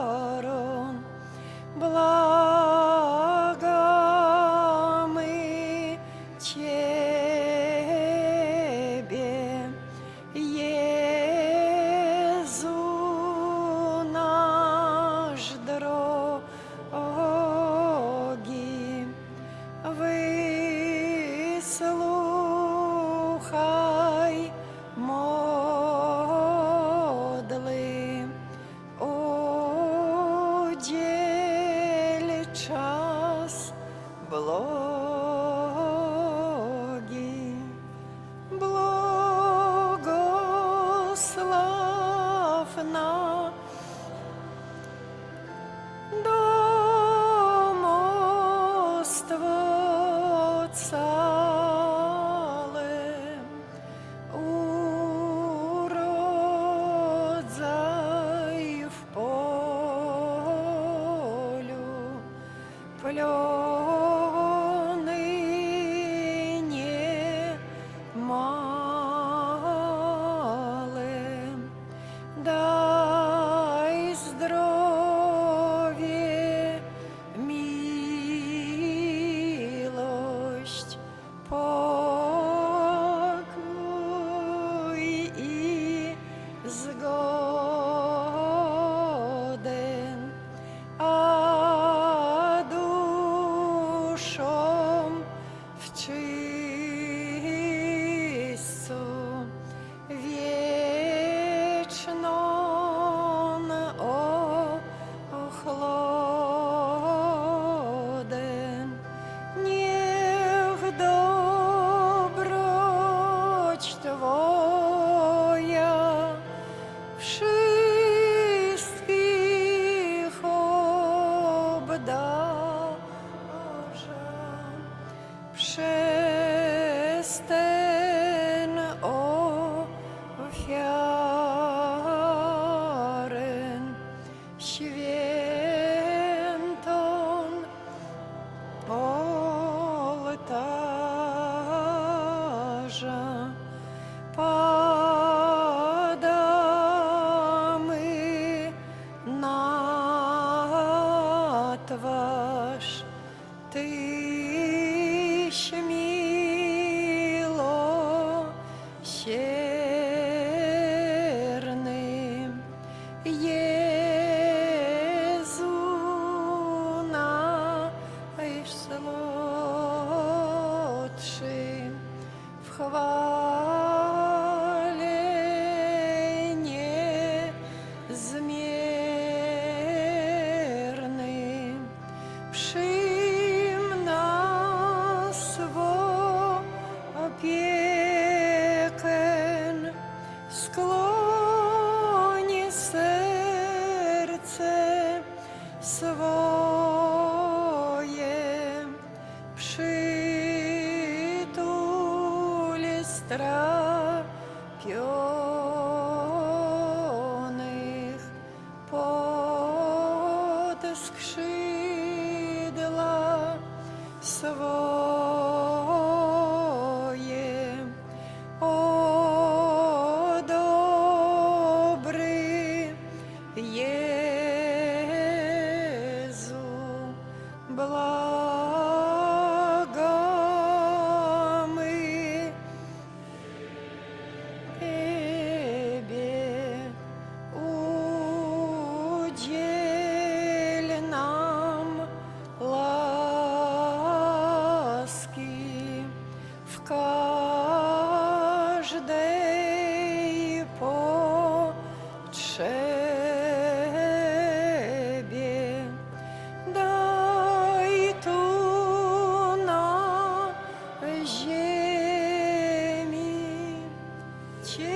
офярон, благо мы Тебе, Иисус наш дорогий, выслухай модли, удели час благий, благословна домоство цале, уродзай в полю, плёны немале, дай здоровье, милость, покой и сгоден, а душом в чисту вечнон охлоден. Нех доброć Twoja wszystkich obdarza przez ten ofiarę świętą ołtarza. Padamy na twarz Tyś miłosierny, Jezu najsłodszy, w chwale niezmiernej. Przyjm nas w opiekę, skłoni serce swoje, przytul strapionych pod skrzydła swoje. O dobry Jezu, благо мы Тебе, удель нам ласки в каждой потребе. Дай ту на земле Тебе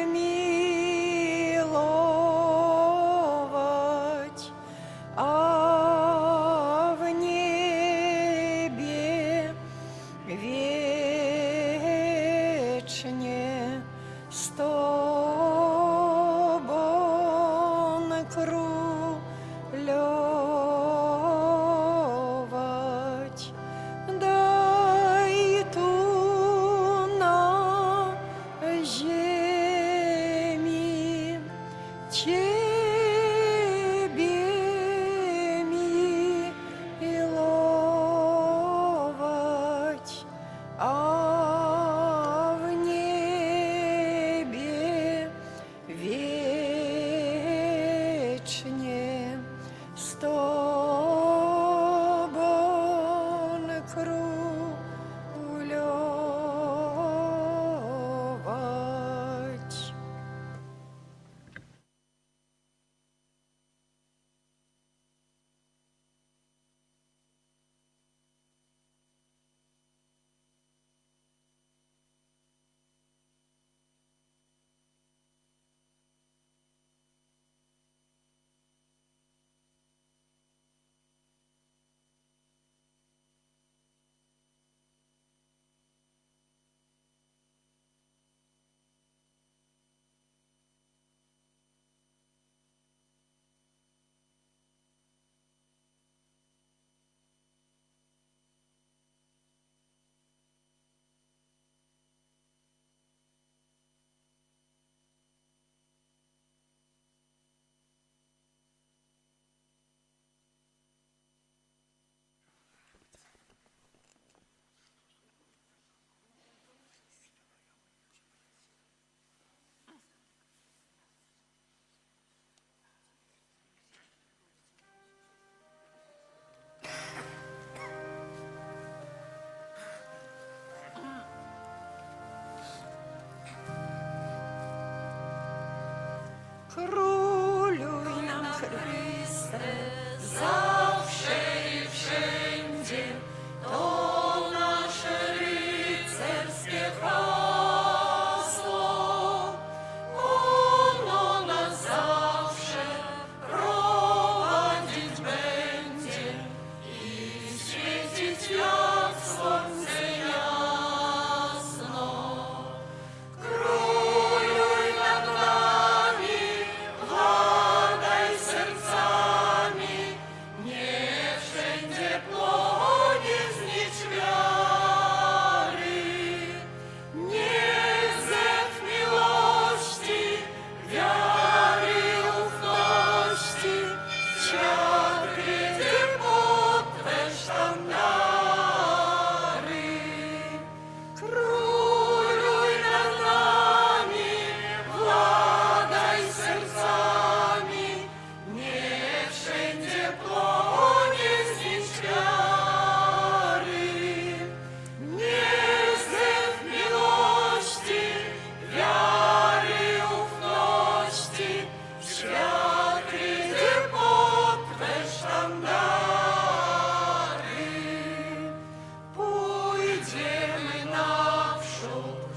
миловать, а в небе а в небе вечне с тобой круглёвать. Królюj nam, Chryste, zawsze i wszędzie, to nasze rycerskie hasło. Ono nas zawsze prowadzić będzie i świecić jak słońce jasno. Króluj nad nami, władaj sercami, nie wszędzie płonie znicz wiary. Niech zew miłości, wiary i ufności, świat wiedzie pod Twe sztandary. Króluj nad nami, władaj sercami, nie wszędzie płonie znicz wiary. Niech zew miłości, wiary i ufności, świat wiedzie pod Twe sztandary. Pójdziemy naprzód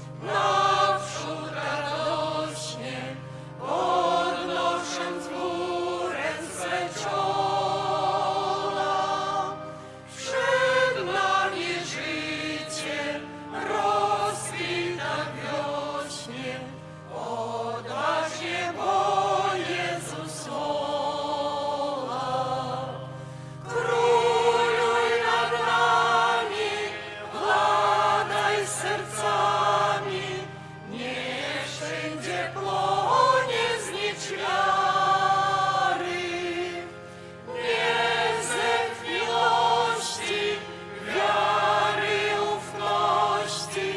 radośnie, podnosząc w górę swe czoła. Przed nami życie rozkwita wiośnie, odważnie, bo Jezus woła. Króluj nad nami, władaj sercami, nie wszędzie płonie znicz wiary. Niech zew miłości, wiary i ufności,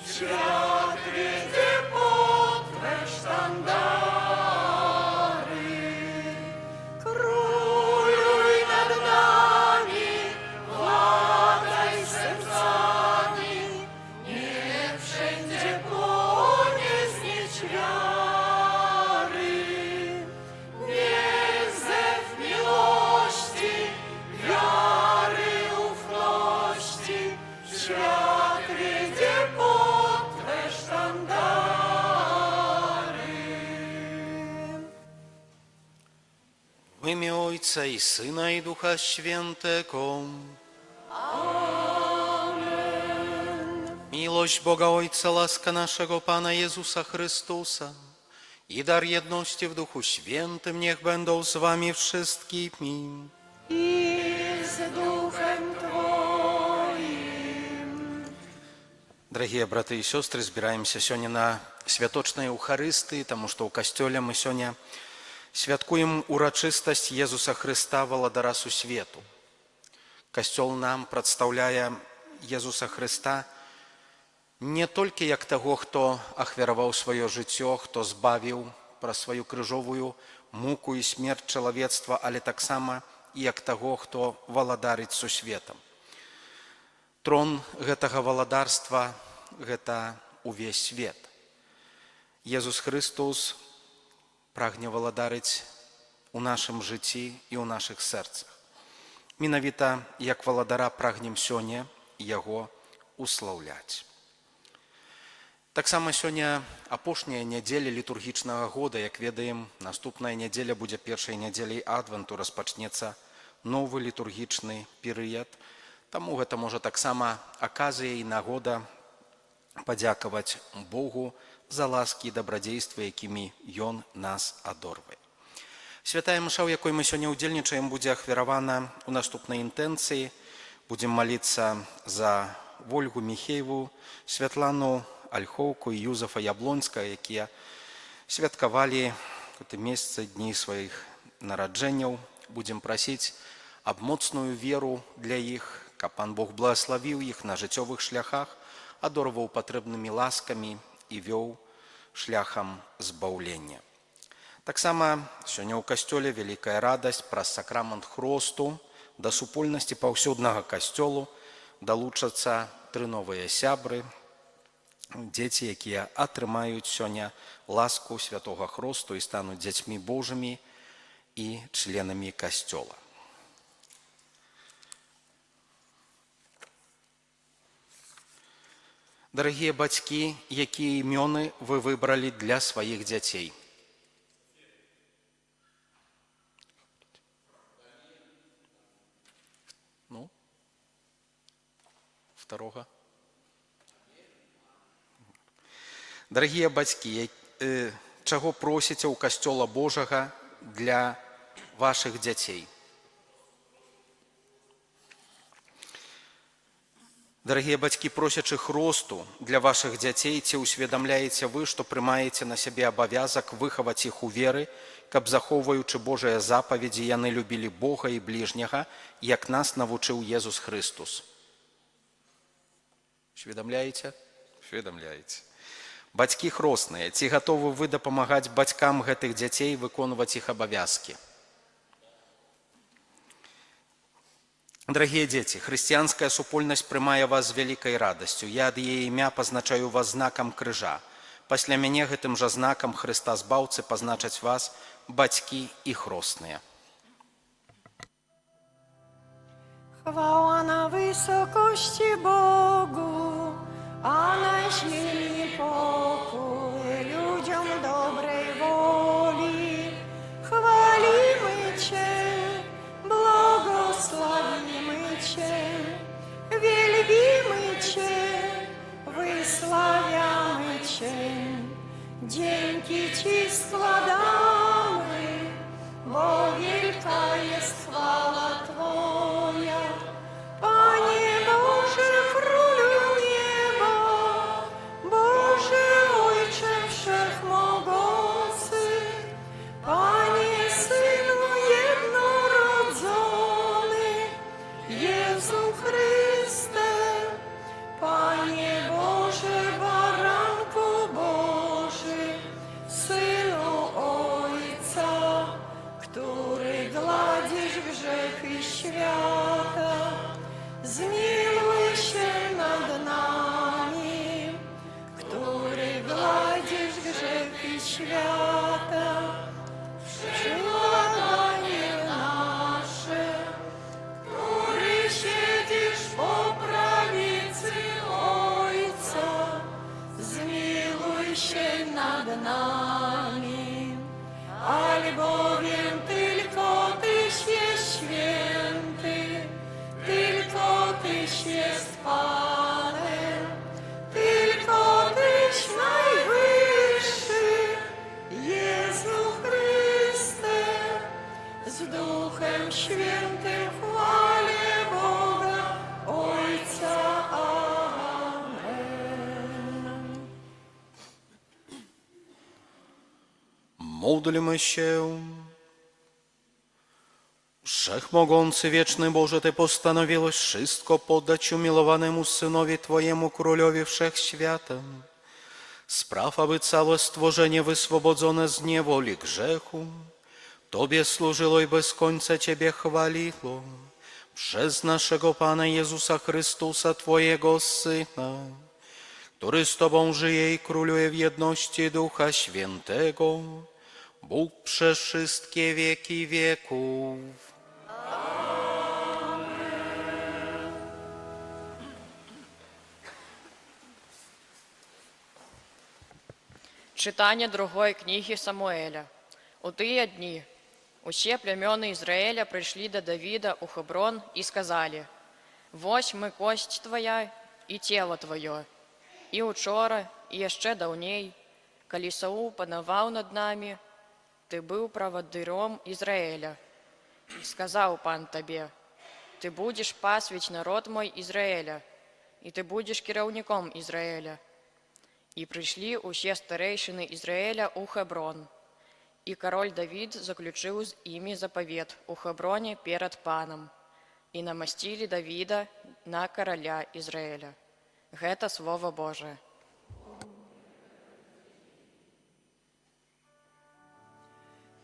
świat wiedzie pod Twe sztandary. Króluj nad nami, władaj sercami, nie wszędzie płonie znicz wiary. Niech zew miłości, wiary i ufności, świat wiedzie pod Twe sztandary. W imię Ojca i Syna i Ducha Świętego. Miłość Boga Ojca, łaska naszego Pana Jezusa Chrystusa i dar jedności w Duchu Świętym niech będą z wami wszystkimi. I z Duchem Twoim. Дорогие браты и сестры, збираемся сегодня на святочной Eucharystии, тому что у костёля мы сегодня святкуем урачыстасць Езуса Христа валадара сусвету. Костёл нам, представляя Езуса Христа, Не толькі як таго, хто ахвяраваў сваё жыццё, хто збавіў праз сваю крыжовую муку і смерць чалавецтва, але таксама і як таго, хто валадарыць сусветам. Трон гэтага валадарства – гэта увесь свет. Езус Христос прагне валадарыць у нашым жыцці і ў нашых сэрцах. Менавіта як валадара прагнем сёння яго услаўляць. Таксама сёння апошняя нядзеля літургічнага года. Як ведаем, наступная нядзеля будзе першай нядзеляй адвенту, распачнецца новы літургічны перыяд. Таму гэта можа таксама аказія і нагода падзякаваць Богу за ласкі і дабрадзействы, якімі Ён нас адорвае. Святая мыша, у якой мы сёння ўдзельнічаем, будзе ахвяравана ў наступнай інтэнцыі. Будзем маліцца за Вольгу Міхееву, Святлану Альхоўку і Юзафа Яблонска, якія святкавалі у тым месяцы дні сваіх нараджэнняў. Будзем прасіць аб моцную веру для іх, каб Пан Бог благаславіў іх на жыццёвых шляхах, адорваў патрэбнымі ласкамі і вёў шляхам збаўлення. Таксама сёння ў касцёле вялікая радасць праз сакрамент хросту. Да супольнасці паўсюднага касцёлу далучацца 3 новыя сябры, дзеці, якія атрымаюць сёння ласку святога хросту і стануць дзецьмі Божымі і членамі касцёла. Дарагія бацькі, якія імёны вы выбралі для сваіх дзяцей? Ну, второга. Дарагія бацькі, чаго просіце ў касцёла Божага для вашых дзяцей? Дарагія бацькі, просячы хросту для вашых дзяцей, ці ўсведамляеце вы, што прымаеце на сябе абавязак выхаваць іх у веры, каб, захоўваючы Божыя запаведзі, яны любілі Бога і бліжняга, як нас навучыў Езус Христус? Усведамляеце? Усведамляеце. Бацькі хросныя, ці гатовы вы дапамагаць бацькам гэтых дзяцей выконваць іх абавязкі? Дарагія дзеці, хрысціянская супольнасць прымае вас з вялікай радасцю. Я ад яе імя пазначаю вас знакам крыжа. Пасля мяне гэтым жа знакам Хрыста Збаўцы пазначаць вас бацькі і хросныя. Chwała na wysokości Bogu, a na ziemi pokój ludziom dobrej woli. Chwalimy Cię, błogosławimy Cię, wielbimy Cię, wysławiamy Cię. Dzięki Ci składamy, bo wielka jest chwała Twoja. Panie Boże, Królu nieba, Boże Ojcze Wszechmogący, Panie Synu jednorodzony, Jezu Chryste, Panie Boże, Baranku Boży, Synu Ojca, który gladzisz grzechy świata, zmiłuj się nad nami, który gladzisz grzechy świata, przybłaganie nasze, który siedzisz po prawicy Ojca, zmiłuj się nad nami, albowiem tylko Tyś jest święty, tylko Tyś jest Panem, tylko Tyś najwyższy, Jezu Chryste, z Duchem Świętym w chwale Boga Ojca. Amen. Módlmy się. Wszechmogący, wieczny Boże, Ty postanowiłeś wszystko poddać umilowanemu Synowi Twojemu, Królowi Wszechświata. Spraw, aby całe stworzenie wyswobodzone z niewoli grzechu Tobie służyło i bez końca Ciebie chwaliło. Przez naszego Pana Jezusa Chrystusa, Twojego Syna, który z Tobą żyje i króluje w jedności Ducha Świętego, Bóg przez wszystkie wieki wieków. Читання другої книги Самуеля. У тыя дні усе племёны Ізраіля прыйшлі да Давіда ў Хеброн і сказалі: «Вось мы косць твая і цела тваё. І учора, і яшчэ даўней, калі Саул панаваў над намі, ты быў правадыром Ізраіля. Сказаў пан табе: ты будзеш пасвіць народ мой Ізраіля, і ты будзеш кіраўніком Ізраіля». І прыйшлі ўсе старэйшыны Ізраіля ў Хеброн. І кароль Давід заключыў з імі запавет у Хеброне перад панам. І намасцілі Давіда на караля Ізраіля. Гэта Слово Божие.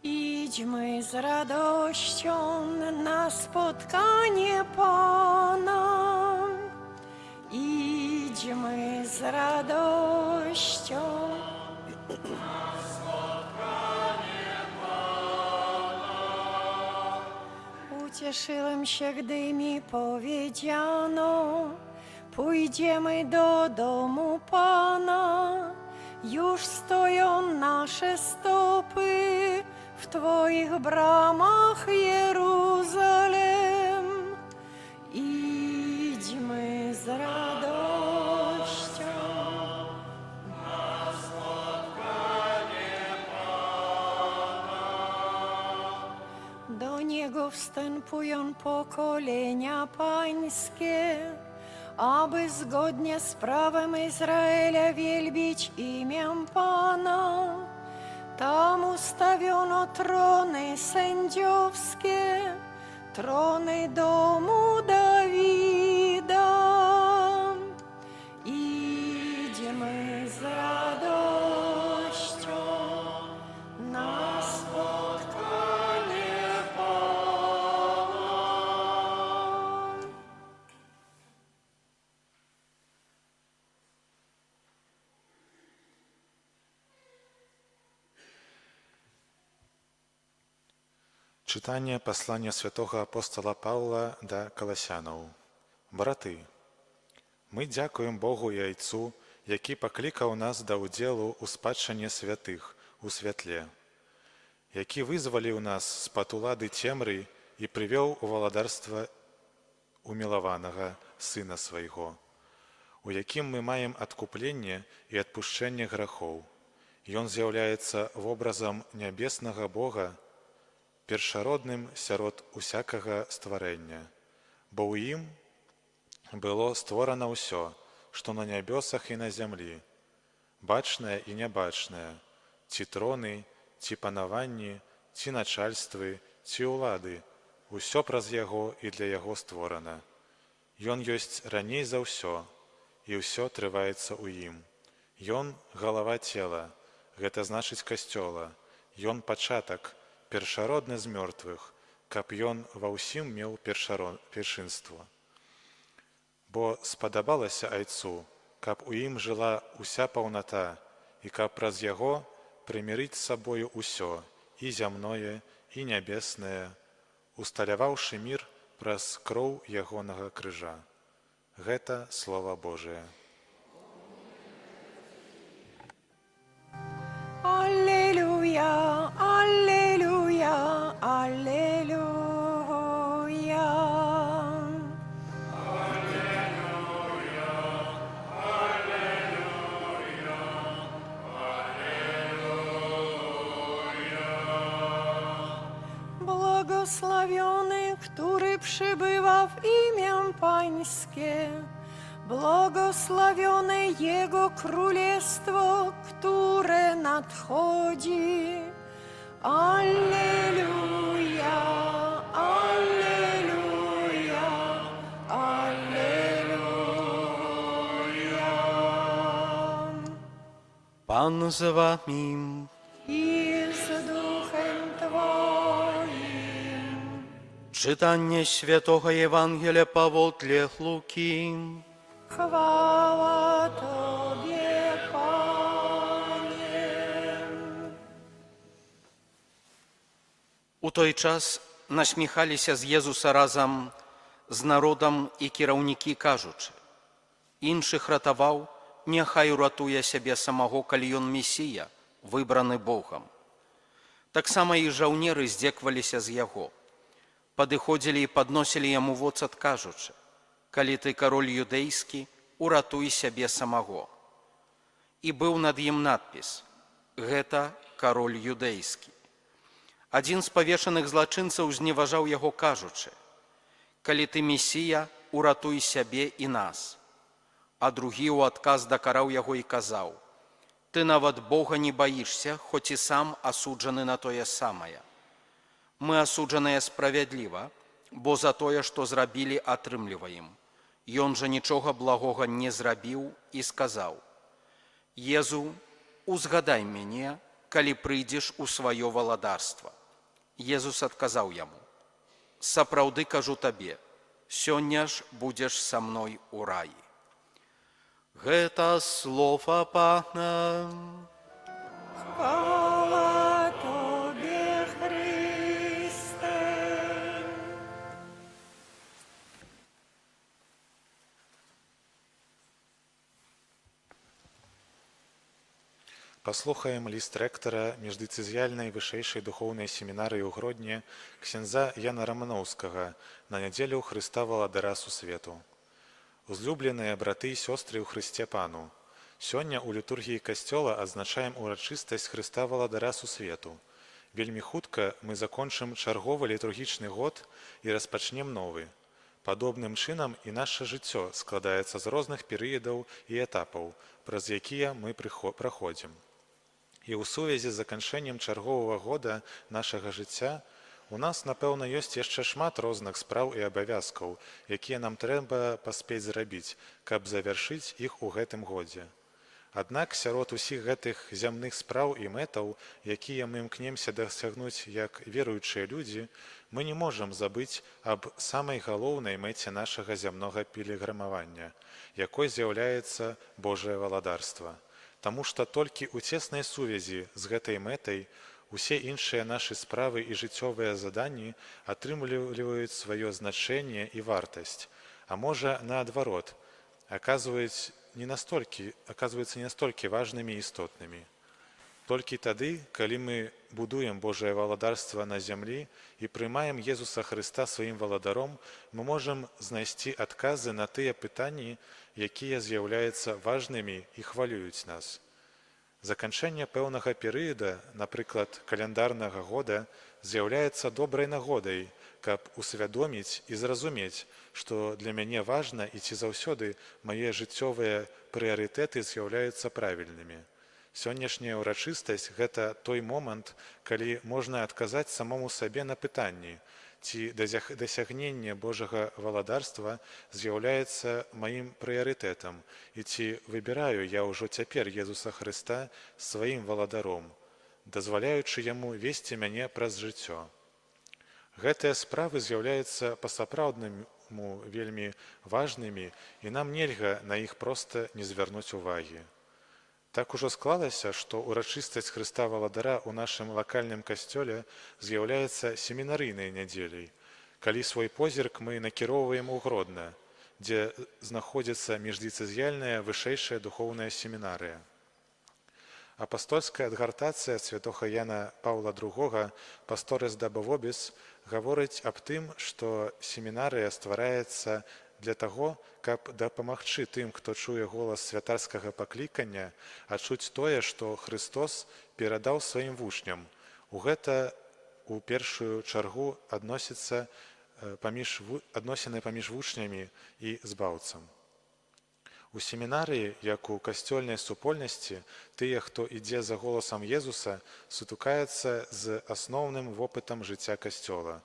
Idźmy z radością na spotkanie Pana. Idźmy z radością. Ucieszyłem się, gdy mi powiedziano: pójdziemy do domu Pana. Już stoją nasze stopy w Twoich bramach, Jeruzalem. Idźmy z radością na spotkanie Pana. Do Niego wstępują pokolenia pańskie, aby zgodnie z prawem Izraela wielbić imię Pana. Tam ustawiono trony sędziowskie, trony domu Dawida. Idziemy z radością na spotkanie Pana. Читання послання святого апостола Павла до Колосянаў. Браты, мы дзякуем Богу і Айцу, які паклікаў нас да ўдзелу ў спадчыне святых у святле, які вызваліў нас з-пад улады цемры і прывёў у валадарства умілаванага Сына Свайго, у якім мы маем адкупленне і адпушчэнне грахоў. Ён з'яўляецца вобразам нябеснага Бога, першародным сярод усякага стварэння, бо ў ім было створана ўсё, што на нябёсах і на зямлі, бачнае і нябачнае, ці троны, ці панаванні, ці начальствы, ці ўлады, усё праз яго і для яго створана. Ён ёсць раней за ўсё, і ўсё трываецца ў ім. Ён галава цела, гэта значыць касцёла, ён пачатак, першародны з мёртвых, каб ён ва ўсім меў першынство. Бо спадабалася Айцу, каб у ім жыла ўся паўната, і каб праз яго прымірыць з сабою ўсё, і зямное, і нябеснае, усталяваўшы мір праз кроў ягонага крыжа. Гэта Слова Божие. Аллилуйя, аллилуйя, аллилуйя. Błogosławiony, który przybywa w imię Pańskie. Błogosławione Jego Królestwo, które nadchodzi. Alleluja, Аллилуйя, Аллилуйя. Пан з вами. И с Духом Твоим. Читання Святого Євангелія паводле Луки. Хвала Тобі, Пане. У той час насміхалися з Єзуса разом з народом і кіраўнікі, кажучи: «Інших ратаваў, няхай уратуе сябе самого, калі ён Месія, выбраны Богам». Таксама і жаўнеры здзекваліся з яго. Падыходзілі і падносілі яму воцат, кажучы: «Калі ты кароль юдэйскі, уратуй сябе самого». І быў над ім надпіс: «Гэта кароль юдэйскі». Адзін з павешаных злачынцаў зневажаў яго, кажучы: «Калі ты Месія, уратуй сябе і нас». А другі ў адказ дакараў яго і казаў: «Ты нават Бога не баішся, хоць і сам асуджаны на тое самае. Мы асуджаныя справядліва, бо за тое, што зрабілі, атрымліваем. Ён жа нічога благога не зрабіў і сказаў: «Езу, узгадай мяне, калі прыйдзеш у сваё валадарства». Езус адказаў яму: «Сапраўды кажу табе, сёння ж будзеш са мной у раі». Гэта слова Пана. Хвала Тобі, Христе. Паслухаем ліст рэктара міждыцызіяльнай вышэйшай духоўнай семінарыі ў Гродні ксяндза Яна Раманоўскага на нядзелю Хрыста Валадара сусвету. Узлюбленыя браты і сёстры ў Хрысце Пану, сёння ў літургіі касцёла адзначаем урачыстасць Хрыста Валадара сусвету. Вельмі хутка мы закончым чарговы літургічны год і распачнем новы. Падобным чынам і наша жыццё складаецца з розных перыядаў і этапаў, праз якія мы праходзім. І ў сувязі з заканчэннем чарговага года нашага жыцця у нас, напэўна, ёсць яшчэ шмат розных спраў і абавязкаў, якія нам трэба паспець зрабіць, каб завяршыць іх у гэтым годзе. Аднак сярод усіх гэтых зямных спраў і мэтаў, якія мы імкнемся дасягнуць як веруючыя людзі, мы не можам забыць аб самай галоўнай мэце нашага зямнога пілігрымавання, якой з'яўляецца Божае валадарства. Таму што толькі ў цеснай сувязі з гэтай мэтай усе іншыя нашы справы і жыццёвыя заданні атрымліваюць сваё значэнне і вартасць, а можа, наадварот, аказваюцца не настолькі важнымі і істотнымі. Толькі тады, калі мы будуем Божае валадарства на зямлі і прымаем Езуса Хрыста сваім валадаром, мы можам знайсці адказы на тыя пытанні, якія з'яўляюцца важнымі і хвалююць нас. Заканчэнне пэўнага перыяда, напрыклад, каляндарнага года, з'яўляецца добрай нагодай, каб усвядоміць і зразумець, што для мяне важна і ці заўсёды мае жыццёвыя прыярытэты з'яўляюцца правільнымі. Сённяшняя ўрачыстасць – гэта той момант, калі можна адказаць самому сабе на пытанні, ці дасягненне Божага валадарства з'яўляецца маім прыярытэтам і ці выбіраю я ўжо цяпер Езуса Хрыста сваім валадаром, дазваляючы яму весці мяне праз жыццё. Гэтыя справы з'яўляюцца па-сапраўднаму вельмі важнымі, і нам нельга на іх проста не звярнуць увагі. Так ужо склалася, што урачыстасць Хрыста Валадара ў нашым лакальным касцёле з'яўляецца семінарыйнай нядзеляй, калі свой позірк мы накіроўваем у Гродна, дзе знаходзіцца міждыцызіяльная вышэйшая духоўная семінарыя. Апастольская адгартацыя святога Яна Паўла II «Пасторес даба вобіс» гаворыць аб тым, што семінарыя ствараецца для таго, каб дапамагчы тым, хто чуе голас святарскага паклікання, адчуць тое, што Хрыстос перадаў сваім вучням. У гэта у першую чаргу адносіны паміж вучнямі і збаўцам. У семінарыі, як у касцёльнай супольнасці, тыя, хто ідзе за голасам Езуса, сутыкаюцца з асноўным вопытам жыцця касцёла.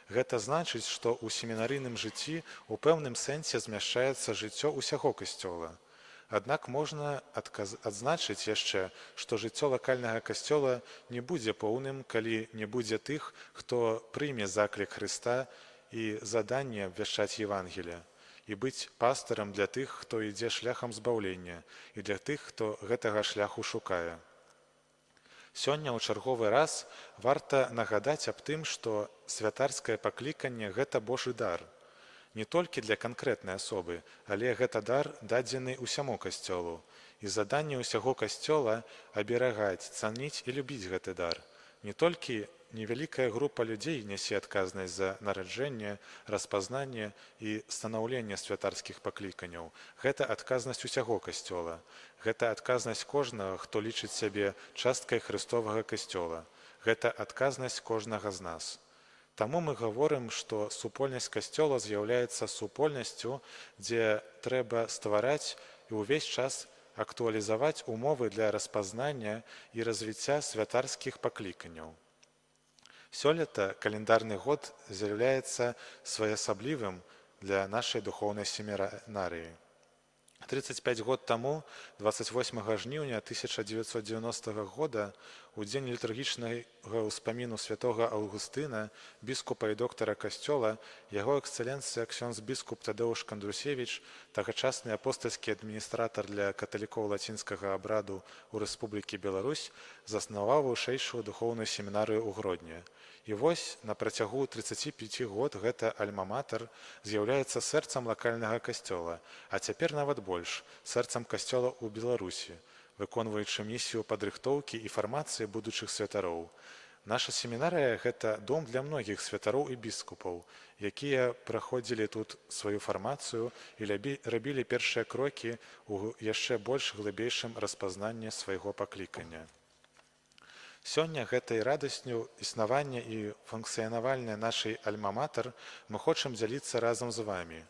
Гэта значыць, што ў семінарыйным жыцці ў пэўным сэнсе змяшчаецца жыццё ўсяго касцёла. Аднак можна адзначыць яшчэ, што жыццё лакальнага касцёла не будзе поўным, калі не будзе тых, хто прыме заклік Хрыста і заданне абвяшчаць Евангелие, і быць пастарам для тых, хто ідзе шляхам збаўлення, і для тых, хто гэтага шляху шукае. Сёння ў чарговы раз варта нагадаць аб тым, што святарскае пакліканне – гэта Божы дар. Не толькі для канкрэтнай асобы, але гэта дар, дадзены ўсяму касцёлу. І заданне ўсяго касцёла – аберагаць, цаніць і любіць гэты дар. Не толькі невялікая група людзей нясе адказнасць за нараджэнне, распазнанне і станаўленне святарскіх пакліканняў. Гэта адказнасць усяго касцёла. Гэта адказнасць кожнага, хто лічыць сябе часткай Христовага касцёла. Гэта адказнасць кожнага з нас. Таму мы гаворым, што супольнасць касцёла з'яўляецца супольнасцю, дзе трэба ствараць і ўвесь час актуалізаваць умовы для распазнання і развіцця святарскіх пакліканняў. Сёлета каляндарны год з'яўляецца своеасаблівым для нашай духоўнай семінарыі. 35 год таму, 28 жніўня 1990 года, у дзень літургічнага ўспаміну святога Аўгустына, біскупа і доктара касцёла, яго эксцэленцыя ксёндз біскуп Тадэуш Кандрусевіч, тагачасны апостальскі адміністратар для каталікоў лацінскага абраду ў Рэспублікі Беларусь, заснаваў вышэйшую духоўную семінарыю ў Гродні. І вось на працягу 35 год гэта альма-матэр з'яўляецца сэрцам лакальнага касцёла, а цяпер нават больш сэрцам касцёла ў Беларусі, выконваючы місію падрыхтоўкі і фармацыі будучых святароў. Наша семінарыя – гэта дом для многіх святароў і біскупаў, якія праходзілі тут сваю фармацыю і рабілі першыя крокі ў яшчэ больш глыбейшым распазнанні свайго паклікання. Сёння гэтай радасцю існавання і функцыянавання нашай альма-матэр мы хочам дзяліцца разам з вамі,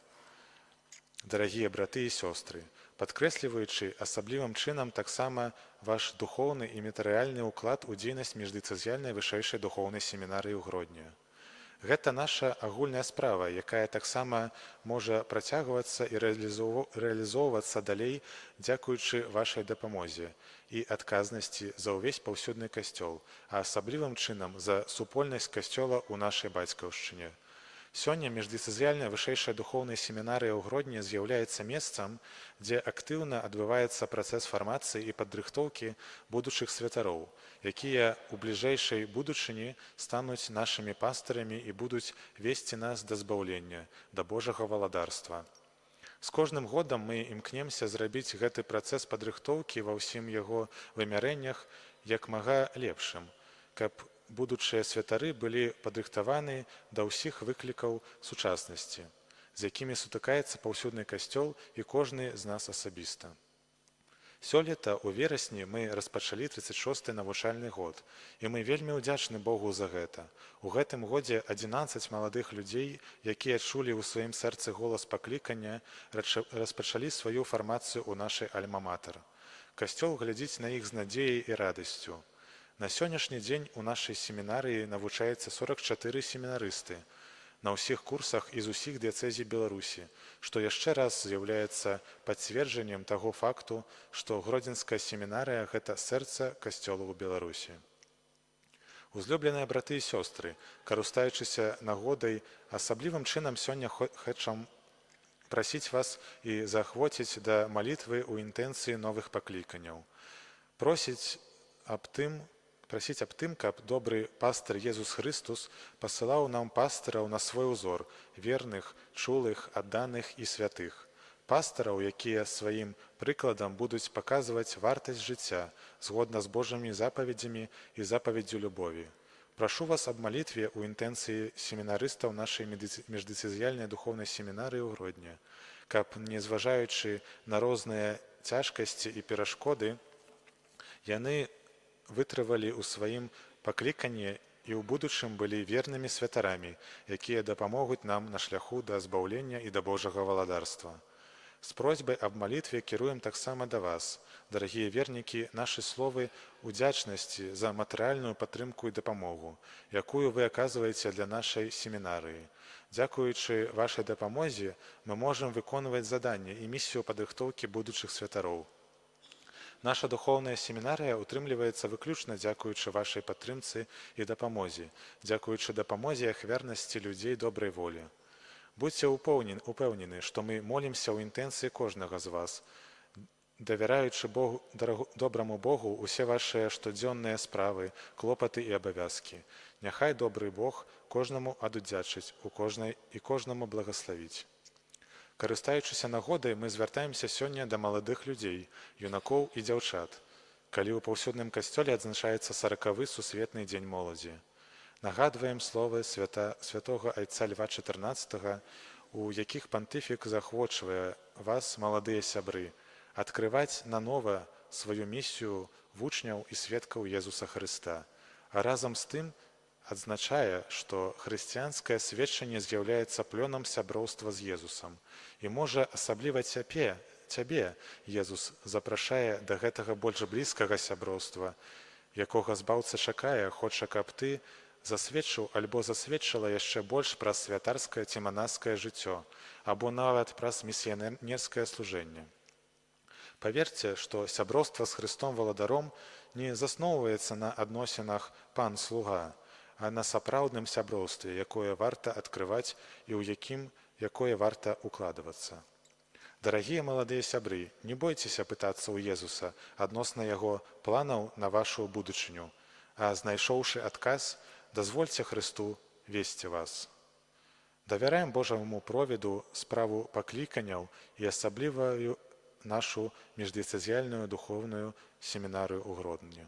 дарагія браты і сёстры, падкрэсліваючы асаблівым чынам таксама ваш духоўны і матэрыяльны ўклад у дзейнасць міждыцызіяльнай вышэйшай духоўнай семінарыі ў Гродні. Гэта наша агульная справа, якая таксама можа працягвацца і рэалізоўвацца далей дзякуючы вашай дапамозе і адказнасці за ўвесь паўсюдны касцёл, а асаблівым чынам за супольнасць касцёла ў нашай бацькаўшчыне. Сёння міждыцызіяльная вышэйшая духоўная семінарыя ў Гродні з'яўляецца месцам, дзе актыўна адбываецца працэс фармацыі і падрыхтоўкі будучых святароў, якія ў бліжэйшай будучыні стануць нашымі пастарамі і будуць весці нас да збаўлення, да Божага валадарства. З кожным годам мы імкнемся зрабіць гэты працэс падрыхтоўкі ва ўсім яго вымярэннях як мага лепшым, каб будучыя святары былі падрыхтаваны да ўсіх выклікаў сучаснасці, з якімі сутыкаецца паўсюдны касцёл і кожны з нас асабіста. Сёлета ў верасні мы распачалі 36-й навучальны год, і мы вельмі ўдзячны Богу за гэта. У гэтым годзе 11 маладых людзей, якія чулі ў сваім сэрцы голас паклікання, распачалі сваю фармацыю ў нашай альма-матэр. Касцёл глядзіць на іх з надзеяй і радасцю. На сённяшні дзень у нашай семінарыі навучаецца 44 семінарысты на ўсіх курсах і з усіх дыяцэзій Беларусі, што яшчэ раз з'яўляецца пацверджаннем таго факту, што Гродзенская семінарыя – гэта сэрца касцёла ў Беларусі. Узлюбленыя браты і сёстры, карыстаючыся нагодай, асаблівым чынам сёння хочам прасіць вас і заахвоціць да малітвы ў інтэнцыі новых пакліканняў. Прасіць аб тым, каб добры пастыр Езус Хрыстус пасылаў нам пастыраў на свой узор, верных, чулых, адданых і святых. Пастыраў, якія сваім прыкладам будуць паказваць вартасць жыцця згодна з Божымі запаведзямі і запаведдзю любові. Прашу вас аб малітве ў інтэнцыі семінарыстаў нашай міждыцызіяльнай духоўнай семінарыі ў Гродні, каб, незважаючы на розныя цяжкасці і перашкоды, яны вытрывалі ў сваім пакліканні і ў будучым былі вернымі святарамі, якія дапамогуць нам на шляху да збаўлення і да Божага валадарства. З просьбай аб малітве кіруем таксама да вас, дарагія вернікі, нашы словы удзячнасці за матэрыяльную падтрымку і дапамогу, якую вы аказваеце для нашай семінарыі. Дзякуючы вашай дапамозе мы можам выконваць заданні і місію падрыхтоўкі будучых святароў. Наша духоўная семінарыя утрымліваецца выключна дзякуючы вашай падтрымцы і дапамозе, дзякуючы дапамозе і ахвярнасці людзей добрай волі. Будзьце упэўнены, што мы молімся ў інтэнцыі кожнага з вас, давяраючы добраму Богу усе вашыя штодзённыя справы, клопаты і абавязкі. Няхай добры Бог кожнаму адудзячыць і кожнаму благаславіць. Карыстаючыся нагодай, мы звяртаемся сёння да маладых людзей, юнакоў і дзяўчат, калі ў паўсюдным касцёле адзначаецца 40-ы сусветны дзень моладзі. Нагадваем словы святога айца Льва XIV, у якіх пантыфік заахвочвае вас, маладыя сябры, адкрываць нанова сваю місію вучняў і сведкаў Езуса Хрыста, а разам з тым адзначае, што хрысціянскае сведчанне з'яўляецца плёнам сяброўства з Езусам. І можа асабліва цябе Езус запрашае да гэтага больш блізкага сяброўства, якога збаўца чакае, хоча, каб ты засведчыў альбо засведчыла яшчэ больш праз святарскае ці манаскае жыццё, або нават праз місіянерскае служэнне. Паверце, што сяброўства з Хрыстом Валадаром не засноўваецца на адносінах пан-слуга, а на сапраўдным сяброўстве, якое варта адкрываць і ў якое варта укладвацца. Дарагія маладыя сябры, не бойцеся пытацца ў Езуса адносна яго планаў на вашу будучыню, а знайшоўшы адказ, дазвольце Хрысту весці вас. Давяраем Божаму провіду справу пакліканяў і асаблівую нашу міждыяцэзіяльную духоўную семінарыю ў Гродні.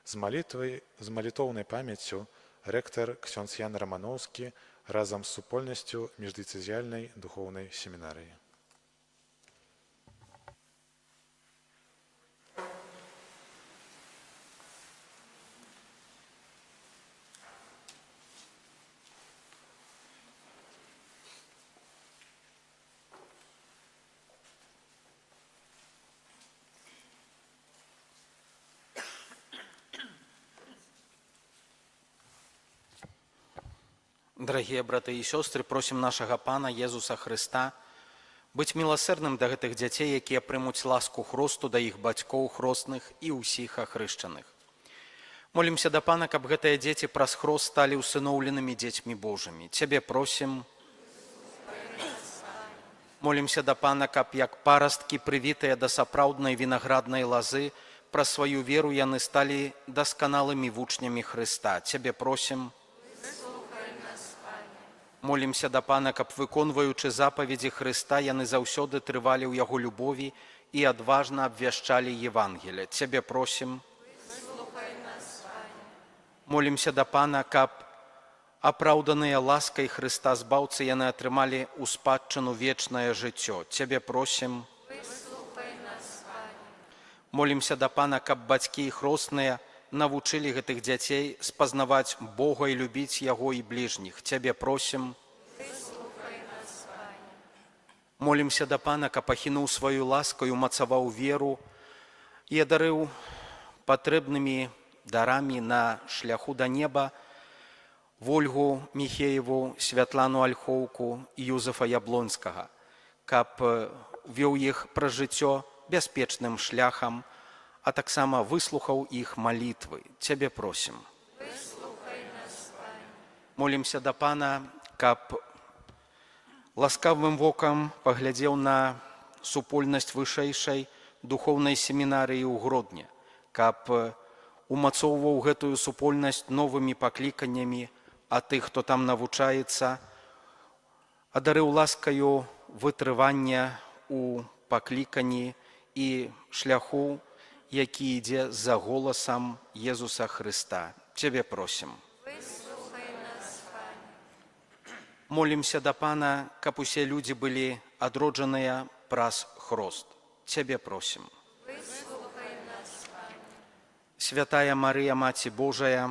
З малітоўнай памяццю рэктар ксёндз Ян Раманоўскі разам з супольнасцю міждыяцэзіяльнай духоўнай семінарыі. Дарагія браты і сёстры, просім нашага Пана Езуса Хрыста быць міласэрным да гэтых дзяцей, якія прымуць ласку хросту да іх бацькоў хростных і ўсіх ахрышчаных. Молімся да Пана, каб гэтыя дзеці праз хрост сталі усыноўленымі дзецьмі Божымі. Цябе просім. Молімся да Пана, каб як парасткі, прывітыя да сапраўднай вінаграднай лазы, праз сваю веру яны сталі дасканалымі вучнямі Хрыста. Цябе просім. Молімся да Пана, каб, выконваючы запаведзі Хрыста, яны заўсёды трывалі ў яго любові і адважна абвяшчалі Евангелие. Цябе просім. Молімся да Пана, каб, апраўданыя ласкай Хрыста збаўцы, яны атрымалі ў спадчыну вечнае жыццё. Цябе просім. Молімся да Пана, каб бацькі і хросныя навучылі гэтых дзяцей спазнаваць Бога і любіць Яго і бліжніх. Цябе просім. Молімся да Пана, каб ахінуў сваю ласку і умацаваў веру і адарыў патрэбнымі дарамі на шляху да неба Вольгу Міхееву, Святлану Альхоўку і Юзефа Яблонскага, каб вёў іх праз жыццё бяспечным шляхам, а таксама выслухаў іх малітвы. Цябе просім. Молімся да Пана, каб ласкавым вокам паглядзеў на супольнасць вышэйшай духоўнай семінарыі ў Гродні, каб умацоўваў гэтую супольнасць новымі пакліканнямі, а тых, хто там навучаецца, адарыў ласкаю вытрывання ў пакліканні і шляху, які ідзе за голасам Езуса Хрыста. Цябе просім. Молімся да Пана, каб усе людзі былі адроджаныя праз хрост. Цябе просім. Святая Марыя, Маці Божая,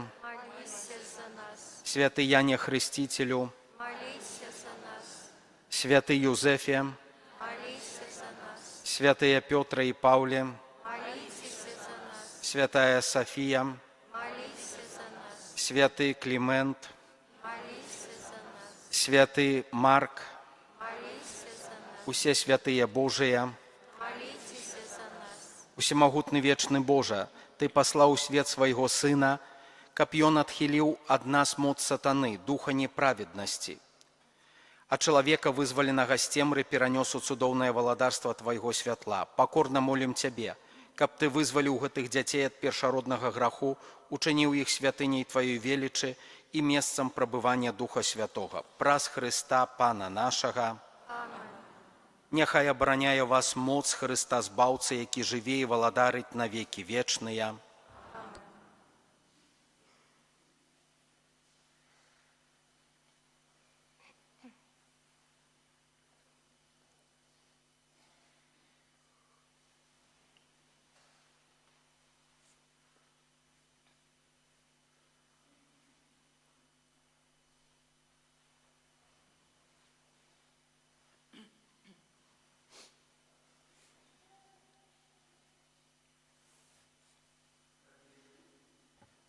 святы Яне Хрысціцелю, святы Юзефе, святые Петра и Павле, святая София, святый Климент, святый Марк, усе святые Божие, усемагутны вечны Божа, Ты паслаў у свет свайго Сына, каб Ён адхіліў ад нас моц сатаны, духа неправеднасці, а чалавека, вызваленага з цемры, перанёс у цудоўнае валадарства Твайго святла. Пакорна молім Цябе, каб Ты вызваліў гэтых дзяцей ад першароднага граху, учыніў іх святыняй Тваёй велічы і месцам прабывання Духа Святога. Праз Хрыста, Пана нашага. Няхай абараняе вас моц Хрыста Збаўцы, які жыве і валадарыць на векі вечныя.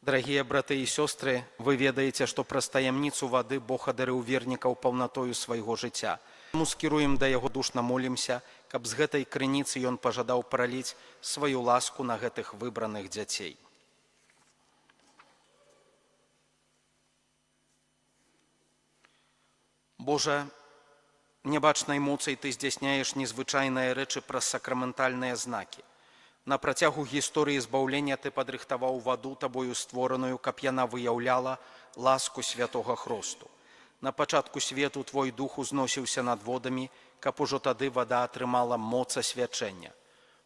Дорогие браты и сестры, вы ведаеце, што праз таямніцу вады Бог адарыў вернікаў паўнатою свайго жыцця. Мы скіруем да яго душна молімся, каб з гэтай крыніцы ён пажадаў праліць сваю ласку на гэтых выбраных дзяцей. Божа, нябачнай моцай Ты здзяйсняеш незвычайныя рэчы праз сакраментальныя знакі. На працягу гісторыі збаўлення Ты падрыхтаваў ваду, Табою створаную, каб яна выяўляла ласку святога Хросту. На пачатку свету Твой дух узносіўся над водамі, каб ужо тады вада атрымала моц асвячэння.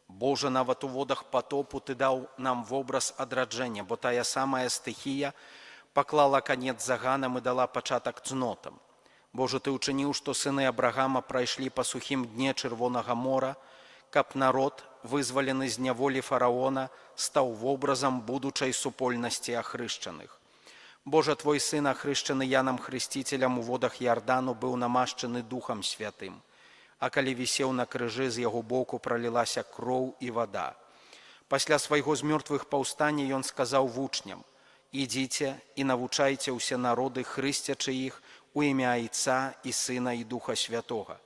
Божа, нават у водах патопу Ты даў нам вобраз адраджэння, бо тая самая стыхія паклала канец заганам і дала пачатак цнотам. Божа, Ты ўчыніў, што сыны Абрагама прайшлі па сухім дне Чырвонага мора, каб народ, вызвалены з няволі фараона, стаў вобразам будучай супольнасці ахрышчаных. Божа, Твой сын, ахрышчаны Янам Хрысціцелем у водах Ярдану, быў намашчаны Духам Святым, а калі вісеў на крыжы, з яго боку пралілася кроў і вада. Пасля свайго з мёртвых паўстання ён сказаў вучням: «Ідзіце і навучайце ўсе народы, хрысцячы іх у імя Айца і Сына і Духа Святога.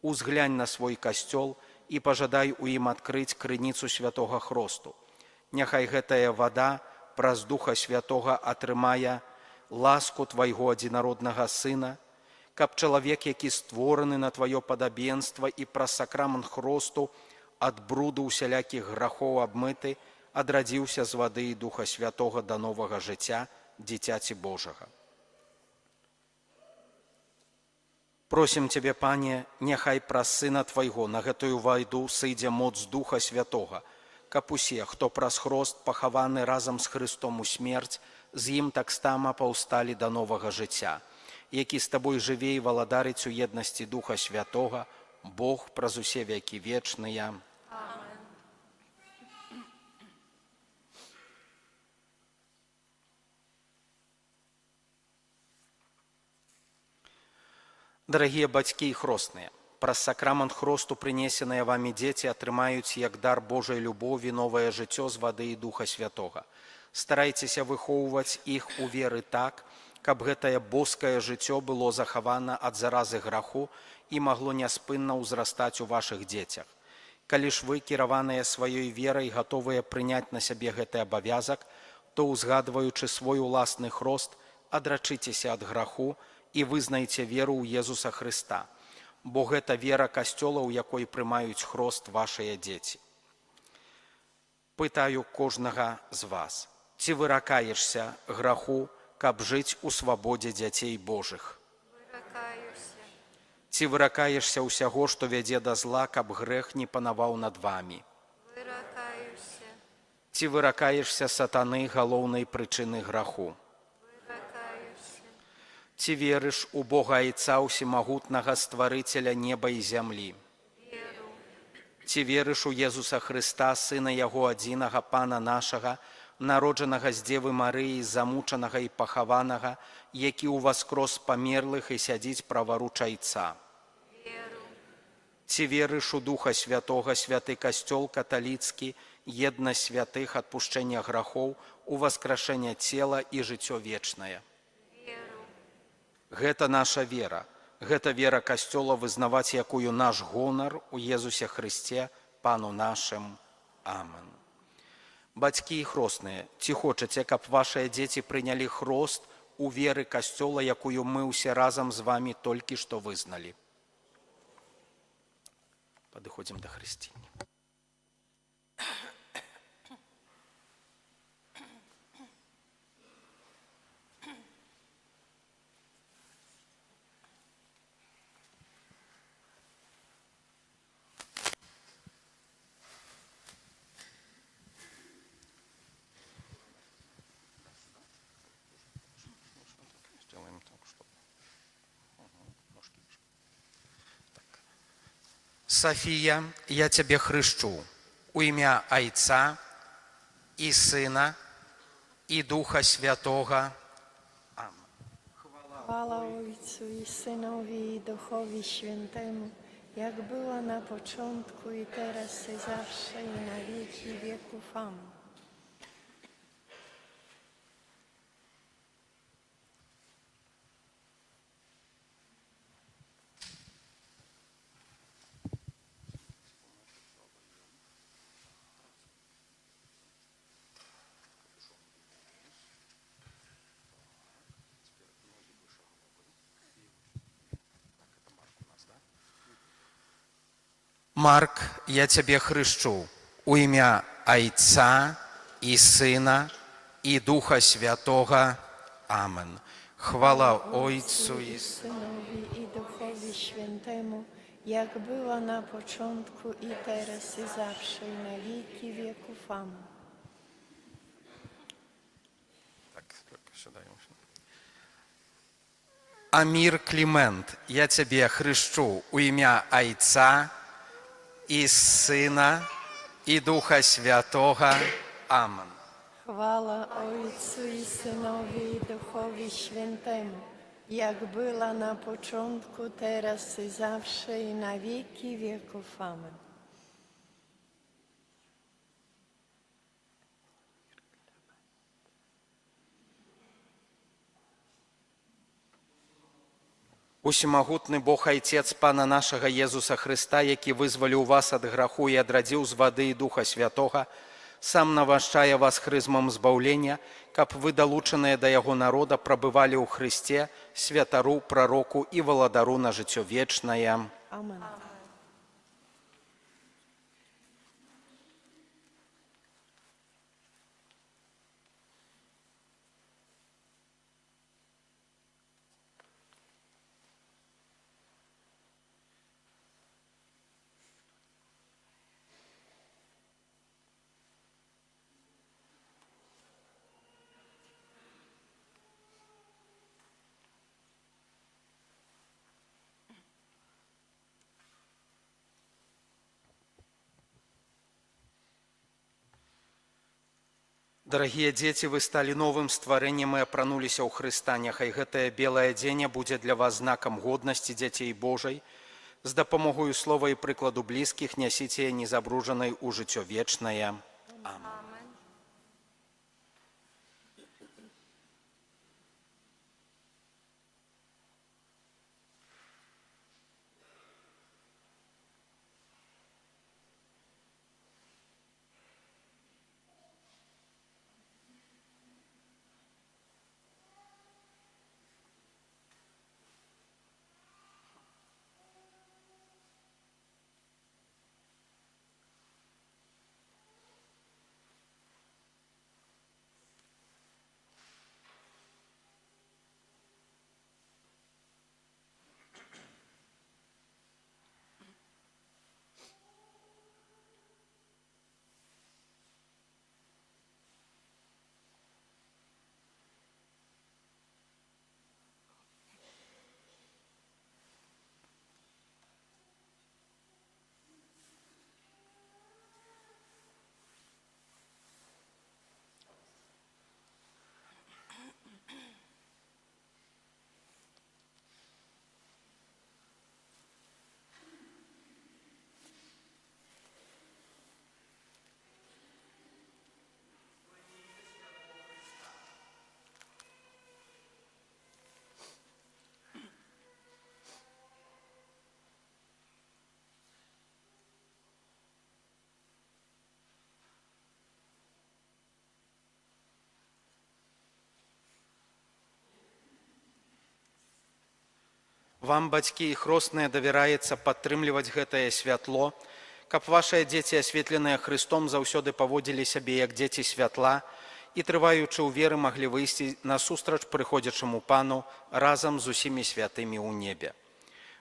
Узглянь на свой касцёл і пажадай у ім адкрыць крыніцу святога Хросту. Няхай гэтая вада праз Духа Святога атрымае ласку Твайго адзінароднага Сына, каб чалавек, які створаны на Тваё падабенства і праз сакрамент Хросту ад бруду усялякіх грахоў абмыты, адрадзіўся з вады і Духа Святога да новага жыцця дзіцяці Божага. Просім Цябе, Пане, няхай праз Сына Твайго на гэтую вайду сыдзе моц Духа Святога, каб усе, хто праз Хрост пахаваны разам з Хрыстом у смерць, з ім таксама паўсталі да новага жыцця, які з Табой жыве і валадарыць у еднасці Духа Святога, Бог праз усе векі вечныя. Дарагія бацькі і хросныя, праз сакрамент Хросту прынесеныя вамі дзеці атрымаюць як дар Божай любові новае жыццё з вады і Духа Святога. Старайцеся выхоўваць іх у веры так, каб гэтае боскае жыццё было захавана ад заразы граху і магло няспынна ўзрастаць у вашых дзецях. Калі ж вы, кіраваныя сваёй верай, гатовыя прыняць на сябе гэты абавязак, то, узгадваючы свой уласны хрост, адрачыцеся ад граху і вызнайце веру ў Езуса Хрыста, бо гэта вера касцёла, у якой прымаюць хрост вашыя дзеці. Пытаю кожнага з вас: ці выракаешся граху, каб жыць у свабодзе дзяцей Божых? Ці выракаешся ўсяго, што вядзе да зла, каб грэх не панаваў над вамі? Ці выракаешся сатаны, галоўнай прычыны граху? Ці верыш у Бога Айца Усемагутнага, Стварыцеля неба і зямлі? Ці верыш у Езуса Хрыста, Сына Яго адзінага, Пана нашага, народжанага з Дзевы Марыі, замучанага і пахаванага, які ўваскрос памерлых і сядзіць праваруч Айца? Ці верыш у Духа Святога, святы касцёл каталіцкі, еднасць святых, адпушчэння грахоў, у васкрашэнне цела і жыццё вечнае. Гэта наша вера. Гэта вера касцёла, вызнаваць якую наш гонар у Езусе Хрысце, Пану нашым. Амен. Бацькі і хросныя, ці хочаце, каб вашыя дзеці прынялі хрост у веры касцёла, якую мы ўсе разам з вамі толькі што вызналі? Падыходзім да хрысцення. София, я тебе хрещу у імя Айца і Сина і Духа Святого. Amen. Chwała Ojcu i Synowi i Duchowi Świętemu, jak była na początku i teraz i zawsze i na wieki wieków. Amen. Марк, я тебе хрещу у імя Айца і Сина і Духа Святого. Amen. Chwała Ojcu i Synowi i Duchowi Świętemu, jak była na początku i teraz i zawsze i na wieki wieków. Amen. Амир Климент, я тебе хрещу у імя Айца і Сина і Духа Святого. Amen. Chwała Ojcu i Synowi i Duchowi Świętemu, jak była na początku, teraz i zawsze i na wieki wieków. Amen. Усемагутны Бог Айцец Пана нашага Езуса Хрыста, які вызваліў вас ад граху і адрадзіў з вады і Духа Святога, сам навашчае вас хрызмам збаўлення, каб вы, далучаныя да яго народа, прабывалі ў Хрысце, святару, прароку і валадару на жыццё вечнае. Amen. Дарагія дзеці, вы сталі новым стварэннем і апрануліся ў Хрыста. Няхай гэтае белае адзенне будзе для вас знакам годнасці дзяцей Божай. З дапамогою слова і прыкладу блізкіх нясіце яе незабруджанай у жыццё вечнае. Амен. Вам, бацькі і хросныя, давяраецца падтрымліваць гэтае святло, каб вашыя дзеці, асветленыя Христом, заўсёды паводзілі сябе як дзеці святла і, трываючы ў веры, маглі выйсці насустрач прыходзячаму Пану разам з усімі святымі ў небе.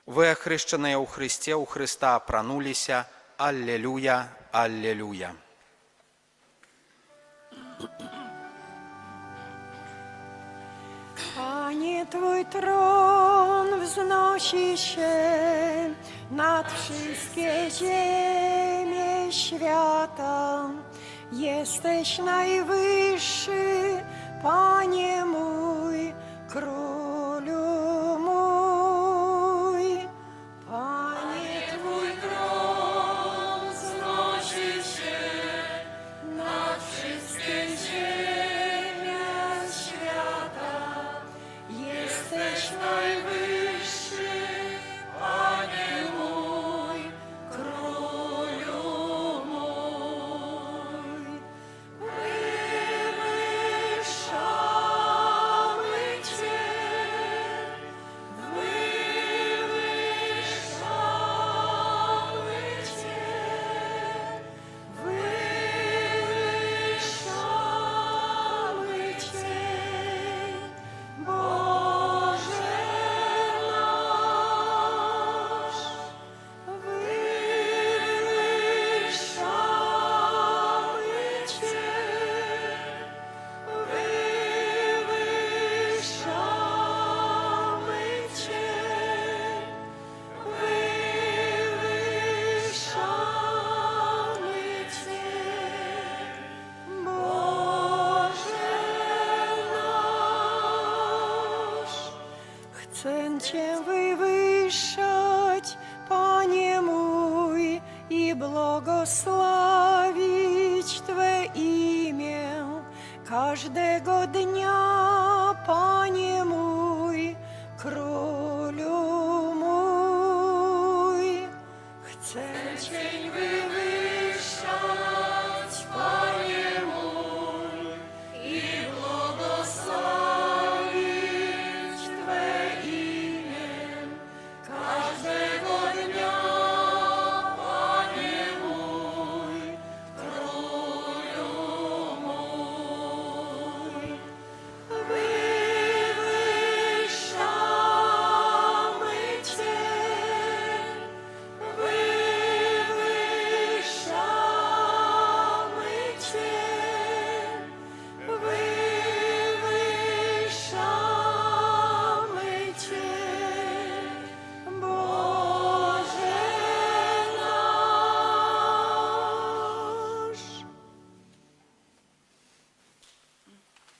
Вы, ахрышчаныя ў Христе, ў Христа апрануліся. Аллелуя, аллелуя. Panie, Twój tron wznosi się nad wszystkie ziemie świata. Jesteś najwyższy, Panie mój, Królu mój. Panie, Twój tron wznosi się nad wszystkie ziemie świata. Jesteś najwyższy, Panie mój, Królu mój. Wywyższamy Cię, wywyższamy Cię, wywyższamy Cię, Boże nasz. Wywyższamy Cię, wywyższamy Cię, wywyższamy Cię, Boże nasz. Chcę Cię wywyższać, Panie mój, i błogosławić Twe imię każdego dnia, Panie mój, Królu mój. Chcę Cię wywyższać, Panie mój, i błogosławić Twe imię każdego dnia, Panie mój, Królu mój. Wywyższamy Cię, wywyższamy Cię, wywyższamy Cię, Boże nasz.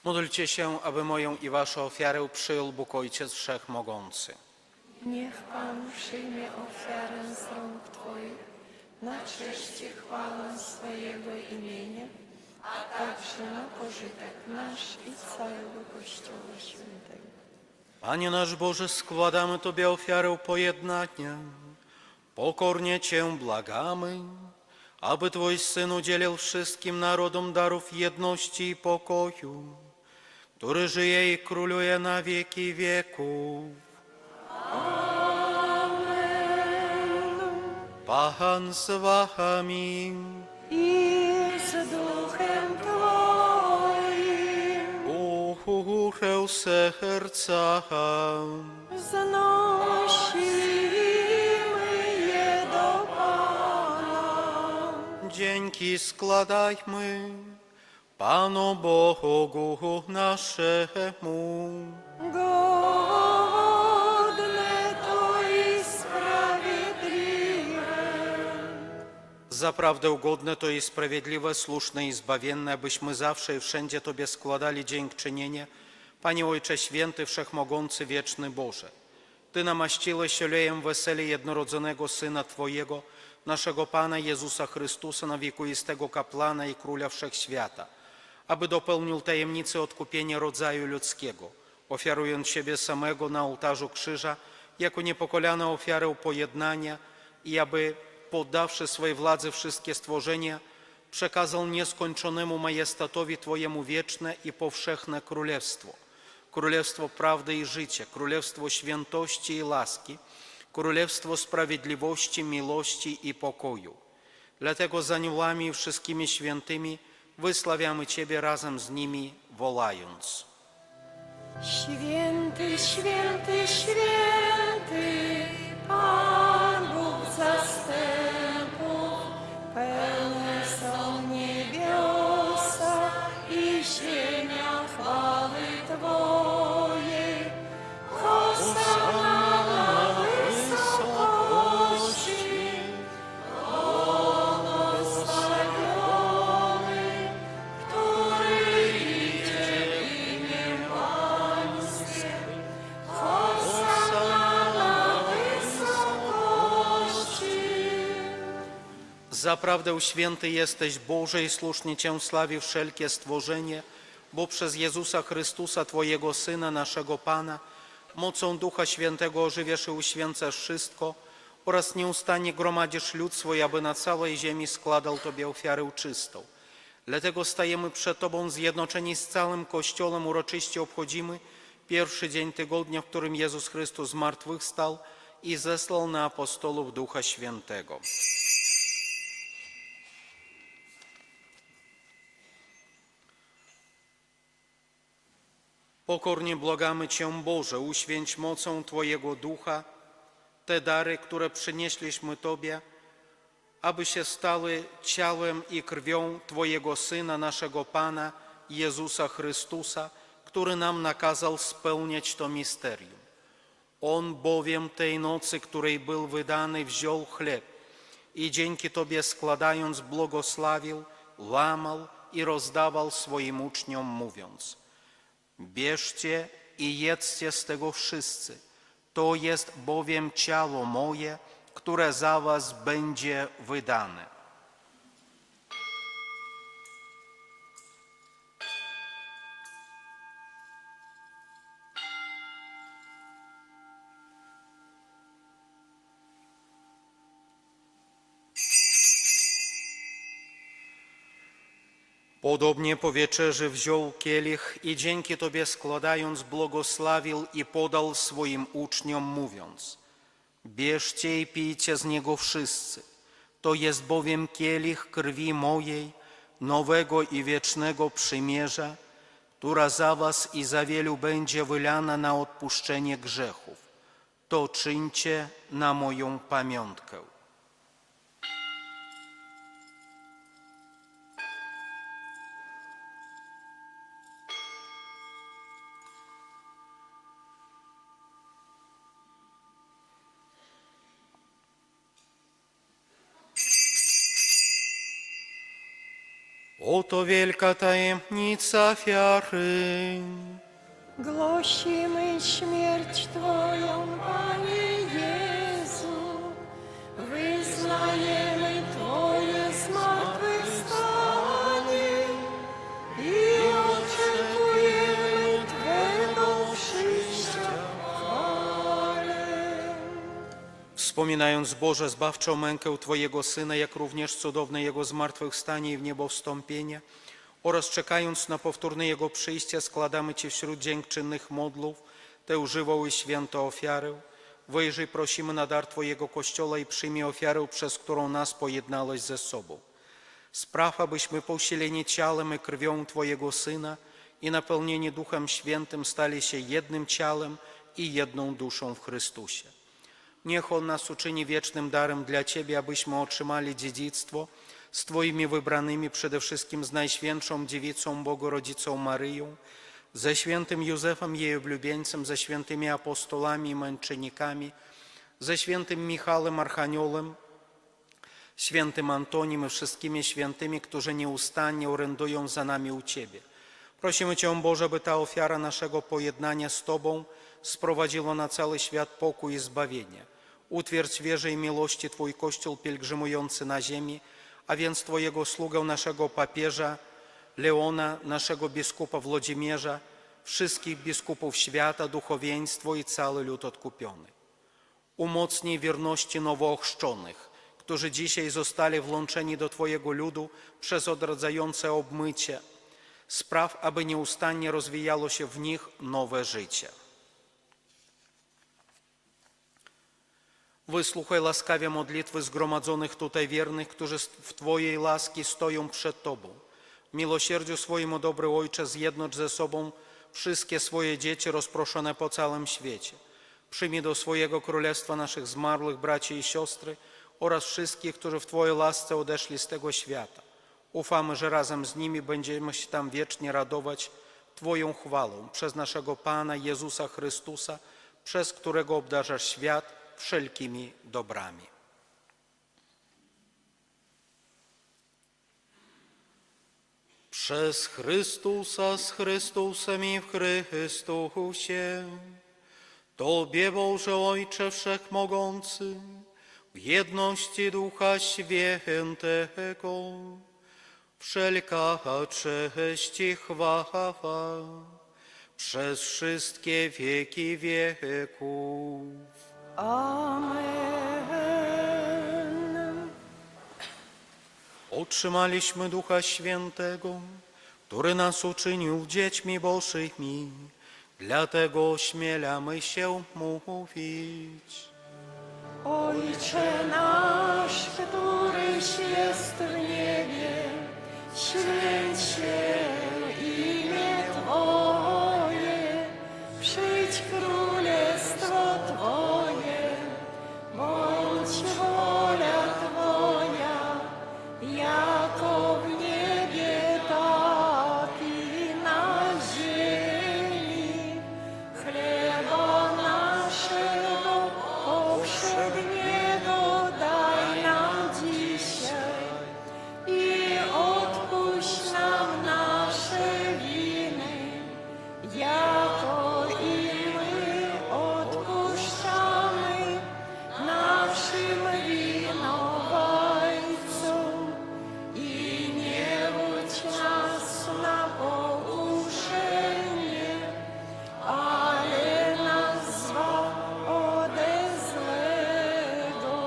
Módlcie się, aby moją i waszą ofiarę przyjął Bóg Ojciec Wszechmogący. Niech Pan przyjmie ofiarę z rąk Twoich na cześć i chwałę swojego imienia, a także na pożytek nasz i całego Kościoła Świętego. Panie nasz Boże, składamy Tobie ofiarę pojednania. Pokornie Cię błagamy, aby Twój Syn udzielił wszystkim narodom darów jedności i pokoju, który żyje i króluje na wieki wieków. Pan z Wami. I z duchem Twoim Uchuchę serca. znosimy je do Pana. Dzięki składajmy Panu Bogu naszemu. Godne to i sprawiedliwe. Zaprawdę ugodne to i sprawiedliwe, słuszne i zbawienne, abyśmy zawsze i wszędzie Tobie składali dziękczynienie, Panie Ojcze Święty, Wszechmogący, Wieczny Boże. Ty namaściłeś olejem weseli jednorodzonego Syna Twojego, naszego Pana Jezusa Chrystusa, na wiekuistego kapłana i Króla Wszechświata, aby dopełnił tajemnicę odkupienia rodzaju ludzkiego, ofiarując siebie samego na ołtarzu krzyża jako niepokolaną ofiarę pojednania i aby, poddawszy swej władzy wszystkie stworzenia, przekazał nieskończonemu majestatowi Twojemu wieczne i powszechne królestwo, Królestwo prawdy i życia, Królestwo świętości i łaski, Królestwo sprawiedliwości, miłości i pokoju. Dlatego z aniołami i wszystkimi świętymi wysławiamy Ciebie razem z nimi, wołając: Święty, święty, święty, Pan Bóg zastępów, pełne są niebiosa i ziemia chwały Twojej. Hosanna na wysokości, honor zbawiony, który idzie w imię Pańskie. Hosanna na wysokości. Zaprawdę święty jesteś Boże i słusznie Cię sławi wszelkie stworzenie, bo przez Jezusa Chrystusa, Twojego Syna, naszego Pana, mocą Ducha Świętego ożywiasz i uświęcasz wszystko oraz nieustannie gromadzisz lud swój, aby na całej ziemi składał Tobie ofiarę czystą. Dlatego stajemy przed Tobą zjednoczeni z całym Kościołem, uroczyście obchodzimy pierwszy dzień tygodnia, w którym Jezus Chrystus zmartwychwstał i zesłał na apostołów Ducha Świętego. Pokornie błagamy Cię, Boże, uświęć mocą Twojego Ducha te dary, które przynieśliśmy Tobie, aby się stały ciałem i krwią Twojego Syna, naszego Pana, Jezusa Chrystusa, który nam nakazał spełniać to misterium. On bowiem tej nocy, której był wydany, wziął chleb i dzięki Tobie składając błogosławił, łamał i rozdawał swoim uczniom, mówiąc: bierzcie i jedzcie z tego wszyscy. To jest bowiem ciało moje, które za was będzie wydane. Podobnie po wieczerzy wziął kielich i dzięki Tobie składając błogosławił i podał swoim uczniom, mówiąc: bierzcie i pijcie z niego wszyscy. To jest bowiem kielich krwi mojej, nowego i wiecznego przymierza, która za was i za wielu będzie wylana na odpuszczenie grzechów. To czyńcie na moją pamiątkę. Oto wielka tajemnica ofiary. Głosimy śmierć Twoją, Panie Jezu, wyznajemy Twoje zmartwychwstanie i oczekujemy Twego przyjścia w chwale. Wspominając, Boże, zbawczą mękę Twojego Syna, jak również cudowne Jego zmartwychwstanie i w niebo wstąpienie, oraz czekając na powtórne Jego przyjście, składamy Ci wśród dziękczynnych modlów tę żywą i świętą ofiarę. Wyjrzyj, prosimy, na dar Twojego Kościoła i przyjmij ofiarę, przez którą nas pojednałeś ze sobą. Spraw, abyśmy posileni ciałem i krwią Twojego Syna i napełnieni Duchem Świętym stali się jednym ciałem i jedną duszą w Chrystusie. Niech On nas uczyni wiecznym darem dla Ciebie, abyśmy otrzymali dziedzictwo z Twoimi wybranymi, przede wszystkim z Najświętszą Dziewicą Bogorodzicą Maryją, ze świętym Józefem, jej oblubieńcem, ze świętymi apostolami i męczennikami, ze świętym Michałem Archaniołem, świętym Antoniem i wszystkimi świętymi, którzy nieustannie orędują za nami u Ciebie. Prosimy Cię, Boże, by ta ofiara naszego pojednania z Tobą sprowadziła na cały świat pokój i zbawienie. Utwierdź w wierze i miłości Twój Kościół pielgrzymujący na ziemi, a więc Twojego sługę, naszego papieża Leona, naszego biskupa Włodzimierza, wszystkich biskupów świata, duchowieństwo i cały lud odkupiony. Umocnij wierności nowoochrzczonych, którzy dzisiaj zostali włączeni do Twojego ludu przez odradzające obmycie. Spraw, aby nieustannie rozwijało się w nich nowe życie. Wysłuchaj łaskawie modlitwy zgromadzonych tutaj wiernych, którzy w Twojej łaski stoją przed Tobą. W miłosierdziu swojemu, dobry Ojcze, zjednocz ze sobą wszystkie swoje dzieci rozproszone po całym świecie. Przyjmij do swojego królestwa naszych zmarłych braci i siostry oraz wszystkich, którzy w Twojej łasce odeszli z tego świata. Ufamy, że razem z nimi będziemy się tam wiecznie radować Twoją chwałą przez naszego Pana Jezusa Chrystusa, przez którego obdarzasz świat wszelkimi dobrami. Przez Chrystusa, z Chrystusem i w Chrystusie, Tobie, Boże Ojcze Wszechmogący, w jedności Ducha Świętego, wszelka cześć i chwała przez wszystkie wieki wieków. Amen. Otrzymaliśmy Ducha Świętego, który nas uczynił dziećmi Bożymi, dlatego ośmielamy się mówić. Ojcze nasz, któryś jest w niebie, święć się imię Twoje, przyjdź królestwo Twoje, bądź wola Twoja, jako w niebie, tak i na ziemi. Chleba naszego powszedniego daj nam dzisiaj i odpuść nam nasze winy, jako i my odpuszczamy naszym winowajcom. I nie wódź nas na pokuszenie, ale nas zbaw ode złego.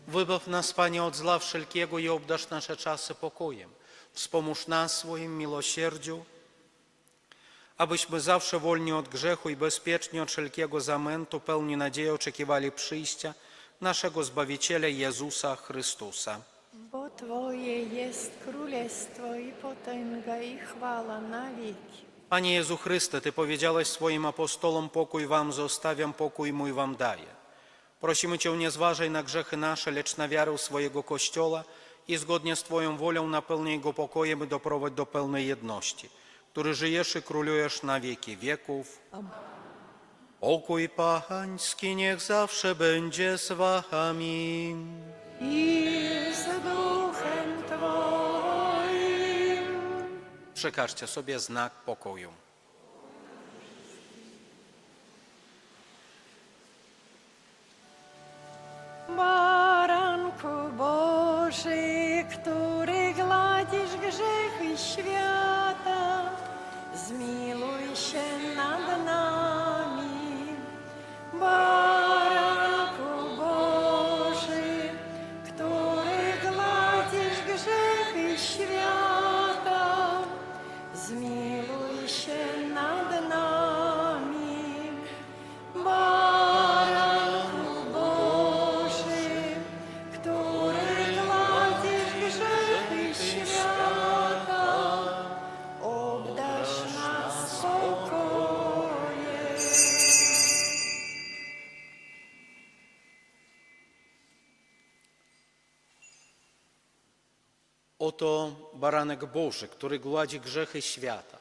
Wybaw nas, Panie, od zła wszelkiego i obdarz nasze czasy pokojem. Wspomóż nas w swoim miłosierdziu, abyśmy zawsze wolni od grzechu i bezpieczni od wszelkiego zamętu, pełni nadziei oczekiwali przyjścia naszego Zbawiciela Jezusa Chrystusa. Bo Twoje jest królestwo i potęga i chwała na wieki. Panie Jezu Chryste, Ty powiedziałeś swoim apostolom: pokój wam zostawiam, pokój mój wam daję. Prosimy Cię, nie zważaj na grzechy nasze, lecz na wiarę swojego Kościoła i zgodnie z Twoją wolą napełnij go pokojem i doprowadź do pełnej jedności, który żyjesz i królujesz na wieki wieków. Pokój Pański niech zawsze będzie z wami. I z duchem Twoim. Przekażcie sobie znak pokoju. Baranku Boży, który gładzisz grzechy świata, zmiłuj się nad nami. Baranku Boży, który gładzisz grzechy świata, zmiłuj się nad nami. Baranku Boży, który gładzisz grzechy świata, obdarz nas spokojem. Oto baranek Boży, który gładzi grzechy świata.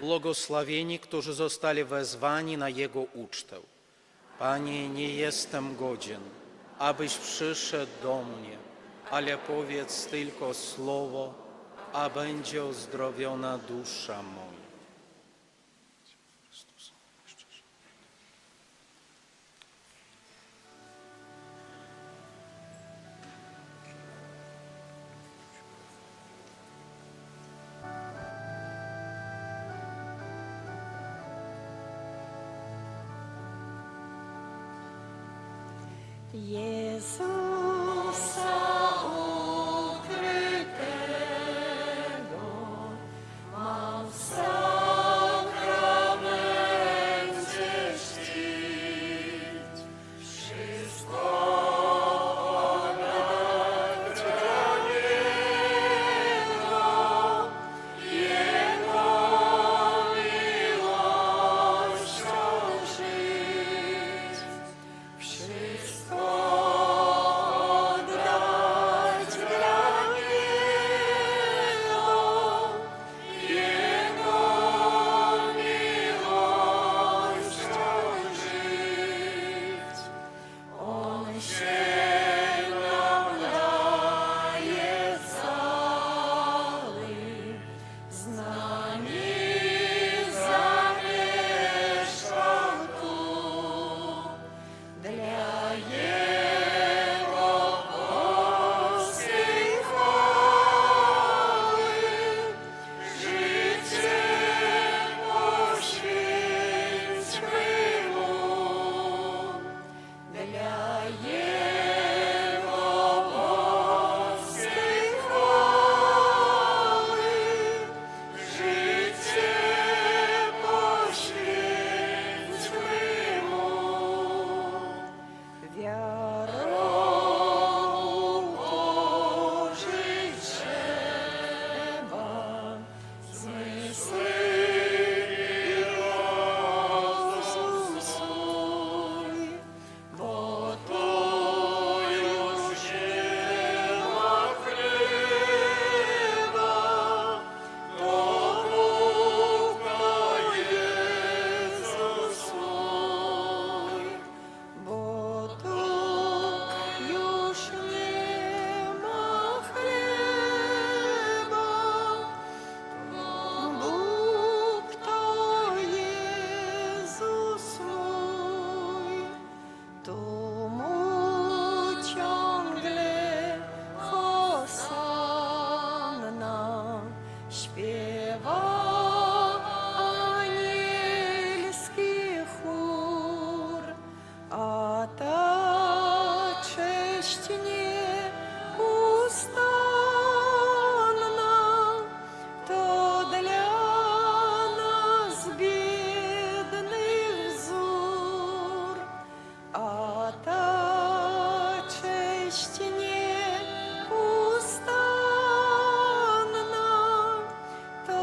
Błogosławieni, którzy zostali wezwani na Jego ucztę. Panie, nie jestem godzien, abyś przyszedł do mnie, ale powiedz tylko słowo, a będzie uzdrowiona dusza moja. Jezusa ukrytego śpiewa anielski chór, a ta cześć nieustanna to dla nas biednych wzór, a ta cześć nieustanna to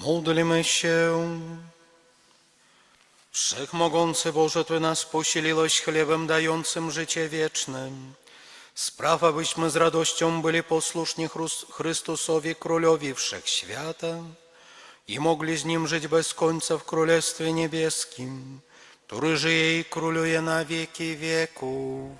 Módlmy się. Wszechmogący Boże, Ty nas posiliłeś chlebem dającym życie wieczne. Spraw, abyśmy z radością byli posłuszni Chrystusowi, Królowi Wszechświata i mogli z Nim żyć bez końca w Królestwie Niebieskim, który żyje i króluje na wieki wieków.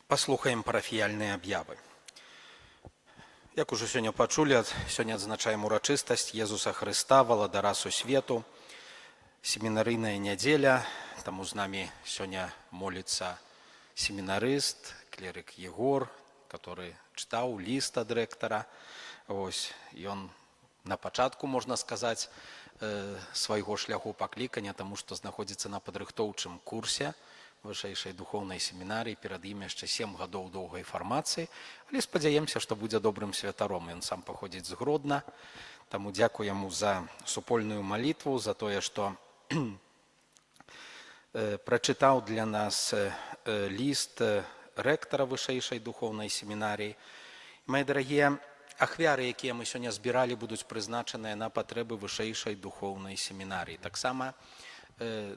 Паслухаем парафіяльныя аб'явы. Як ужо сёння пачулі, сёння адзначаем урачыстасць Езуса Хрыста, валадара сусвету, семінарыйная нядзеля, таму з намі сёння моліцца семінарыст, клерык Егор, который чытаў ліст ад рэктара. Ён на пачатку, можна сказаць, свайго шляху паклікання, таму што знаходзіцца на падрыхтоўчым курсе вышэйшай духоўнай семінарыі, перад ім яшчэ 7 гадоў доўгай фармацыі, але спадзяемся, што будзе добрым святаром. Ён сам паходзіць з Гродна, таму дзякую яму за супольную малітву, за тое, што прачытаў для нас ліст рэктара вышэйшай духоўнай семінарыі. Мае дарагія, ахвяры, якія мы сёння збіралі, будуць прызначаныя на патрэбы вышэйшай духоўнай семінарыі. Таксама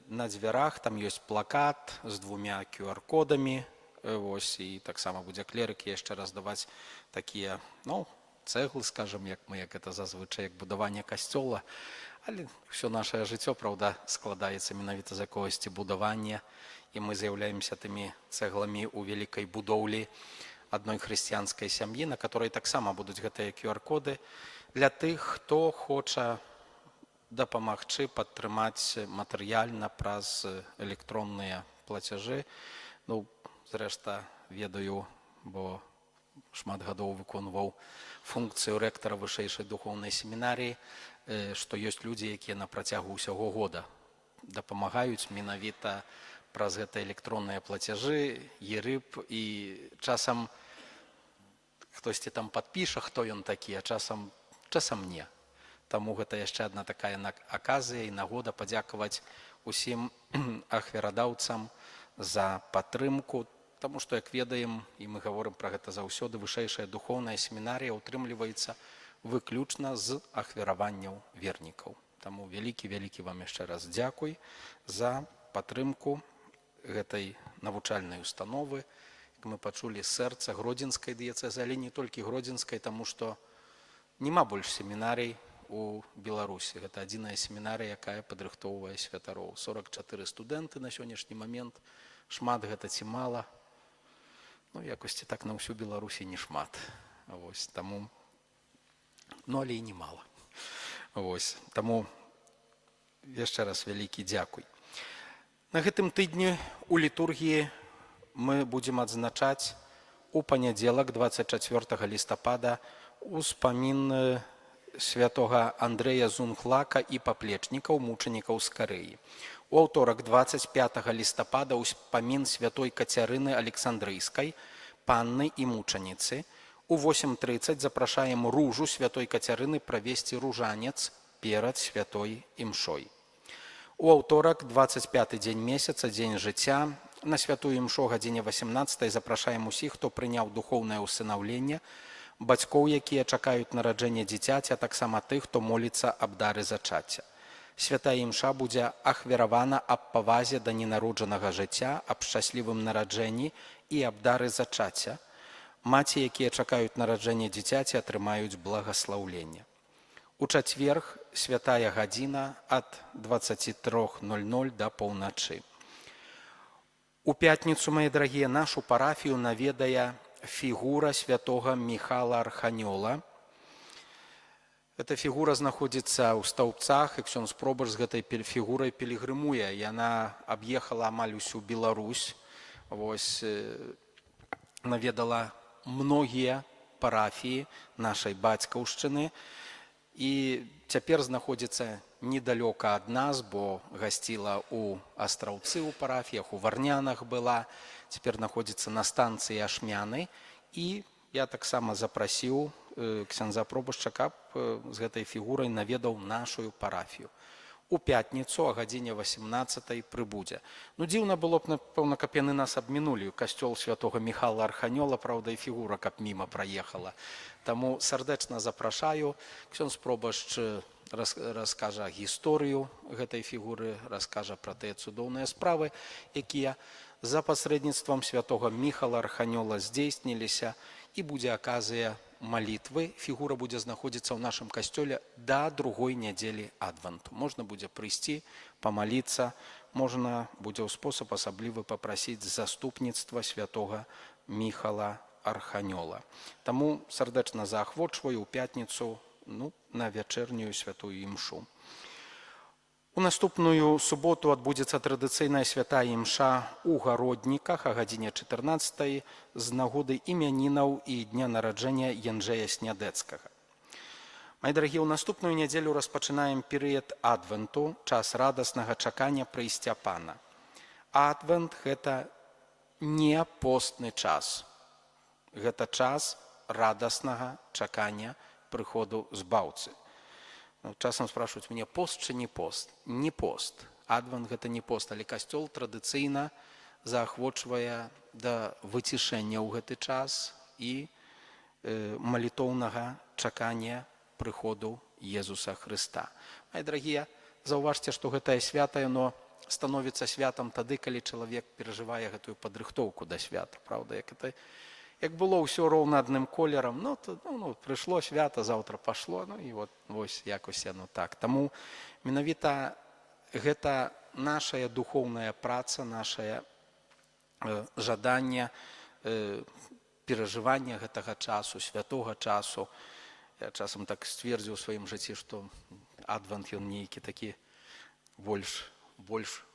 на дзвярах там ёсць плакат з 2 QR-кодамі, і таксама будзе клерык яшчэ раз даваць такія, цэглы, скажам, як это зазвычай, як будаванне касцёла, але ўсё нашае жыццё, праўда, складаецца менавіта з якогасьці будавання, і мы з'яўляемся тымі цэгламі ў вялікай будоўлі адной хрысціянскай сям'і, на которой таксама будуць гэтыя QR-коды для тых, хто хоча дапамагчы падтрымаць матэрыяльна праз электронныя плацяжы. Зрэшта, ведаю, бо шмат гадоў выконваў функцыю рэктара вышэйшай духоўнай семінарыі, што ёсць людзі, якія на працягу ўсяго года дапамагаюць менавіта праз гэта электронныя плацяжы, ЕРЫП, і часам хтосьці там падпіша, хто ён такі, а часам не. Таму гэта яшчэ адна такая аказія і нагода падзякаваць усім ахвярадаўцам за падтрымку, таму што, як ведаем, і мы гаворым пра гэта заўсёды, вышэйшая духоўная семінарыя ўтрымліваецца выключна з ахвяраванняў вернікаў. Таму вялікі вам яшчэ раз дзякуй за падтрымку гэтай навучальнай установы. Як мы пачулі, сэрца гродзенскай дыяцэзы, але не толькі гродзенскай, таму што няма больш семінарый у Беларусі. Гэта адзіная семінарыя, якая падрыхтоўвае святароў. 44 студэнты на сённяшні момент. Шмат гэта ці мала? Якосці так на ўсю Беларусі не шмат. Таму, але і не мала. Таму яшчэ раз вялікі дзякуй. На гэтым тыдні у літургіі мы будзем адзначаць у панядзелак, 24 лістапада, успамін святога Андрэя Зунхлака і паплечнікаў, мучанікаў з Карэі. У аўторак, 25 лістапада, успамін святой Кацярыны Александрыйскай, панны і мучаніцы. У 8:30 запрашаем ружу святой Кацярыны правесці ружанец перад святой імшой. У аўторак, 25 дзень месяца, дзень жыцця, на святую імшу гадзіне 18 запрашаем усіх, хто прыняў духоўнае ўсынаўленне, бацькоў, якія чакаюць нараджэння дзіцяці, а таксама тых, хто моліцца аб дары зачацця. Святая імша будзе ахвяравана аб павазе да ненароджанага жыцця, аб шчаслівым нараджэнні і аб дары зачацця. Маці, якія чакаюць нараджэння дзіцяці, атрымаюць благаслаўленне. У чацверг святая гадзіна ад 23:00 да паўначы. У пятніцу, мае дарагія, нашу парафію наведае фігура святога Міхала Арханёла. Эта фігура знаходзіцца ў Стаўбцах, і ксёндз Пробаш з гэтай фігурай пілігрымуе. Яна аб'ехала амаль усю Беларусь, наведала многія парафіі нашай бацькаўшчыны і цяпер знаходзіцца недалёка ад нас, бо гасціла ў Астраўцы ў парафіях, у Варнянах была, цяпер знаходзіцца на станцыі Ашмяны. І я таксама запрасіў ксяндза пробашча, каб з гэтай фігурай наведаў нашую парафію. У пятніцу о гадзіне 18 прыбудзе. Ну, дзіўна было б, напэўна, каб яны нас абмінулі. Касцёл святога Міхала Арханёла, праўда, і фігура, каб міма праехала. Таму сардэчна запрашаю. Ксёндз пробашч раскажа гісторыю гэтай фігуры, раскажа пра тыя цудоўныя справы, якія за пасрэдніцтвам святога Міхала Арханёла здзейсніліся, і будзе аказія малітвы. Фігура будзе знаходзіцца ў нашым касцёле да другой нядзелі адвенту. Можна будзе прыйсці, памаліцца, можна будзе ў спосаб асаблівы папрасіць заступніцтва святога Міхала Арханёла. Таму сардэчна заахвочваю ў пятніцу на вячэрнюю святую імшу. У наступную суботу адбудзецца традыцыйная святая імша ў Гародніках о гадзіне 14 з нагоды імянінаў і дня нараджэння Янджэя Снядэцкага. Мае дарагія, у наступную нядзелю распачынаем перыяд адвенту, час радаснага чакання прыйсця Пана. Адвент – гэта не постны час. Гэта час радаснага чакання прыходу збаўцы. Часам спрашиваюць мяне, пост ці не пост? Не пост. Адвент – гэта не пост, але касцёл традыцыйна заахвочвае да выцішэння ў гэты час і малітоўнага чакання прыходу Езуса Хрыста. Мае дарагія, заўважце, што гэтае свята, яно становіцца святам тады, калі чалавек перажывае гэтую падрыхтоўку да свята. Праўда, як было ўсё роўна адным колерам, прыйшло свята, заўтра пашло, і вось якось яно так. Таму менавіта гэта нашая духоўная праца, нашае жаданне, перажывання гэтага часу, святога часу. Я часам так сцвердзіў у сваім жыцці, што адвент ён нейкі такі больш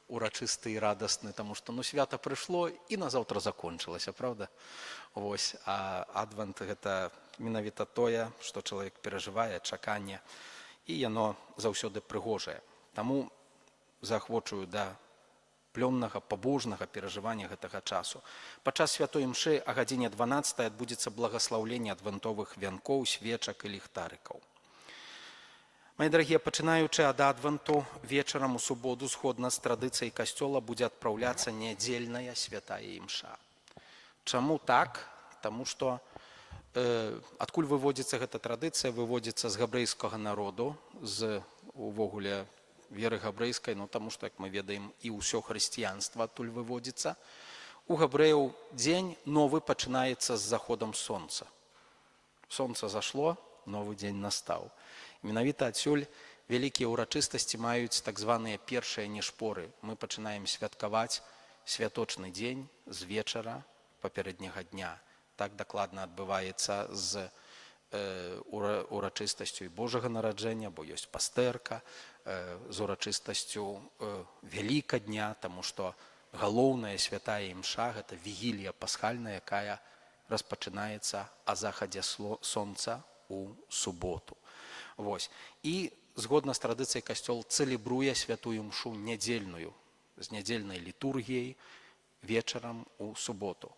урачысты і радасны, таму што свята прыйшло і назаўтра закончылася, правда? Вось, а адвент гэта менавіта тое, што чалавек перажывае, чаканне, і яно заўсёды прыгожае. Таму заахвочую да плённага, пабожнага перажывання гэтага часу. Падчас святой імшы о гадзіне 12 адбудзецца благаслаўленне адвентовых вянкоў, свечак і ліхтарыкаў. Мае дарагія, пачынаючы ад адвенту, вечарам у суботу, згодна з традыцыяй касцёла, будзе адпраўляцца нядзельная святая імша. Чаму так? Таму што адкуль выводзіцца гэта традыцыя? Выводзіцца з габрэйскага народу, з увогуле веры габрэйскай, таму што, як мы ведаем, і ўсё хрысціянства адтуль выводзіцца. У габрэяў дзень новы пачынаецца з заходам сонца. Сонца зашло, новы дзень настаў. Менавіта адсюль вялікія ўрачыстасці маюць так званыя першыя нешпоры. Мы пачынаем святкаваць святочны дзень з вечара папярэдняга дня. Так дакладна адбываецца з урачыстасцю і Божага нараджэння, бо ёсць пастэрка, з урачыстасцю Вялікадня, таму што галоўная святая імша – гэта вігілія пасхальная, якая распачынаецца о захадзе сонца у суботу. Вось. І згодна з традыцыяй касцёл цэлебруе святую імшу нядзельную, з нядзельнай літургіяй вечарам у суботу.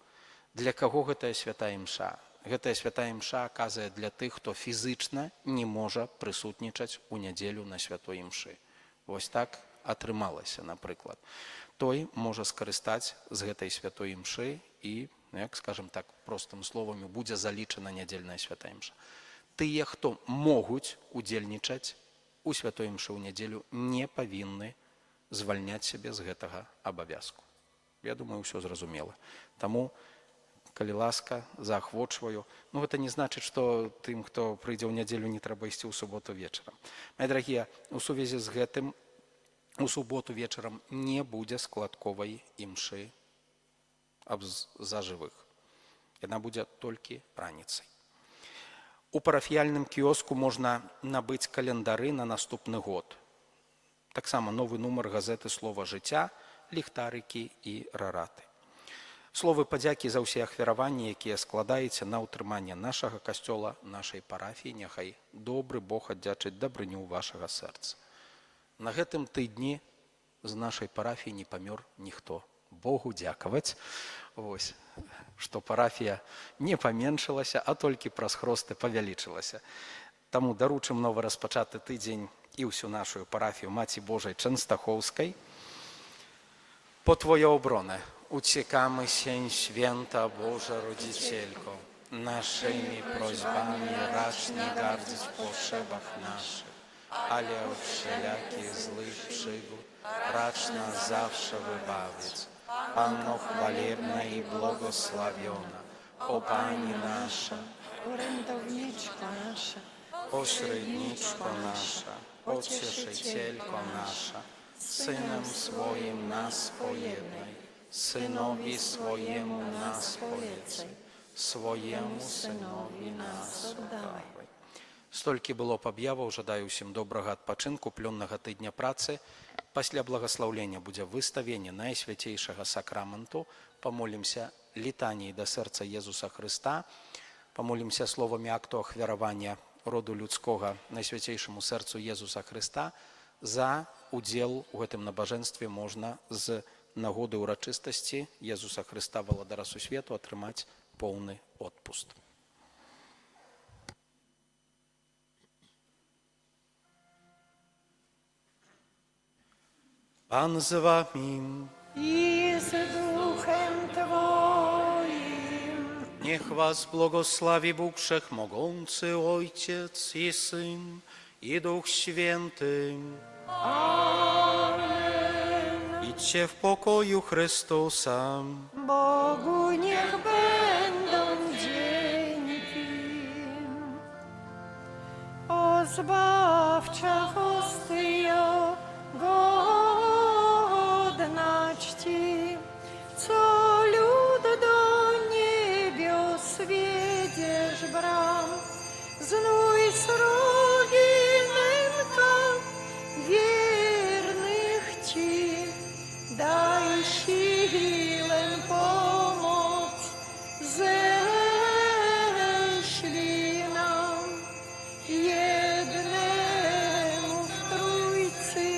Для каго гэтая святая імша? Гэтая святая імша аказвае для тых, хто фізычна не можа прысутнічаць у нядзелю на святой імшы. Вось так атрымалася, напрыклад. Той можа скарыстаць з гэтай святой імшы і, як скажам так, простым словамі, будзе залічана нядзельная святая імша. Тыя, хто могуць удзельнічаць у святой імшы ў нядзелю, не павінны звальняць сябе з гэтага абавязку. Я думаю, ўсё зразумела. Таму, калі ласка, заахвочваю. Гэта не значыць, што тым, хто прыйдзе ў нядзелю, не трэба ісці ў суботу вечарам. Мае дарагія, у сувязі з гэтым у суботу вечарам не будзе складковай імшы за жывых. Яна будзе толькі раніцай. У парафіяльным кіоску можна набыць календары на наступны год. Таксама новы нумар газеты «Слова жыцця», ліхтарыкі і рараты. Словы падзякі за ўсе ахвяраванні, якія складаеце на ўтрыманне нашага касцёла, нашай парафіі, няхай добры Бог аддзячыць дабрыню вашага сэрца. На гэтым тыдні з нашай парафіі не памёр ніхто. Богу дзякаваць, вось, што парафія не паменшылася, а толькі праз хросты павялічылася. Таму даручым новы распачаты тыдзень і ўсю нашу парафію Маці Божай Częstochowskiej. Po Twoją obronę uciekamy się, święta Boża Rodzicielko. Naszymi prośbami racz nie gardzić w potrzebach naszych, ale od wszelakich złych przygód racz nas zawsze wybawić. Panno chwalebna i błogosławiona, o Pani nasza, Orędowniczko nasza, pośredniczko nasza, pocieszycielko nasza, Synem swoim nas pojednaj, Synowi swojemu nas polecaj, swojemu Synowi nas oddawaj. Столькі было б аб'яваў, жадаю ўсім добрага адпачынку, плённага тыдня працы. Пасля благаслаўлення будзе выставенне Найсвяцейшага сакраменту. Памолімся літаніяй да сэрца Езуса Хрыста, памолімся словамі акту ахвяравання роду людскога Найсвяцейшаму сэрцу Езуса Хрыста. За удзел у гэтым набажэнстве можна з нагоды ўрачыстасці Езуса Хрыста, валадара сусвету, атрымаць поўны отпуск. Pan z wami. i z duchem Twoim. Niech was błogosławi Bóg Wszechmogący, Ojciec i Syn, i Duch Święty. Amen. Idźcie w pokoju Chrystusa. Bogu niech będą dzięki. O zbawcza hostyo, godna czci, co lud do niebios wiedziesz bram, znój sroginem tam wiernych ci, daj siłę pomoc, ześlij nam jednemu w Trójcy,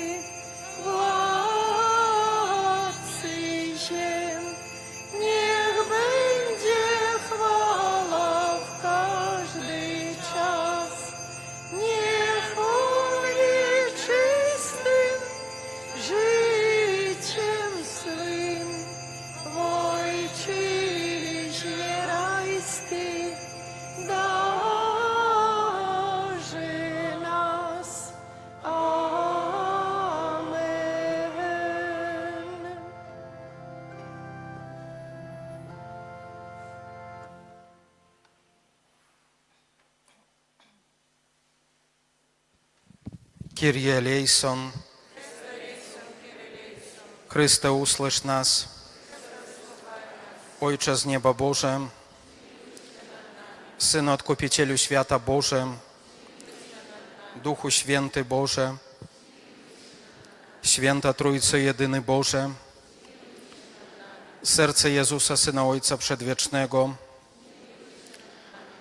Władcy ziem. Niech będzie chwała w każdy czas, niech On wieczystym życiem swym w Ojczyźnie rajskiej darzy nas. Amen. Kyrie eleison. Chryste, usłysz nas. Ojcze z nieba Boże, Synu Odkupicielu świata Boże, Duchu Święty Boże, Święta Trójco jedyny Boże, serce Jezusa, Syna Ojca Przedwiecznego,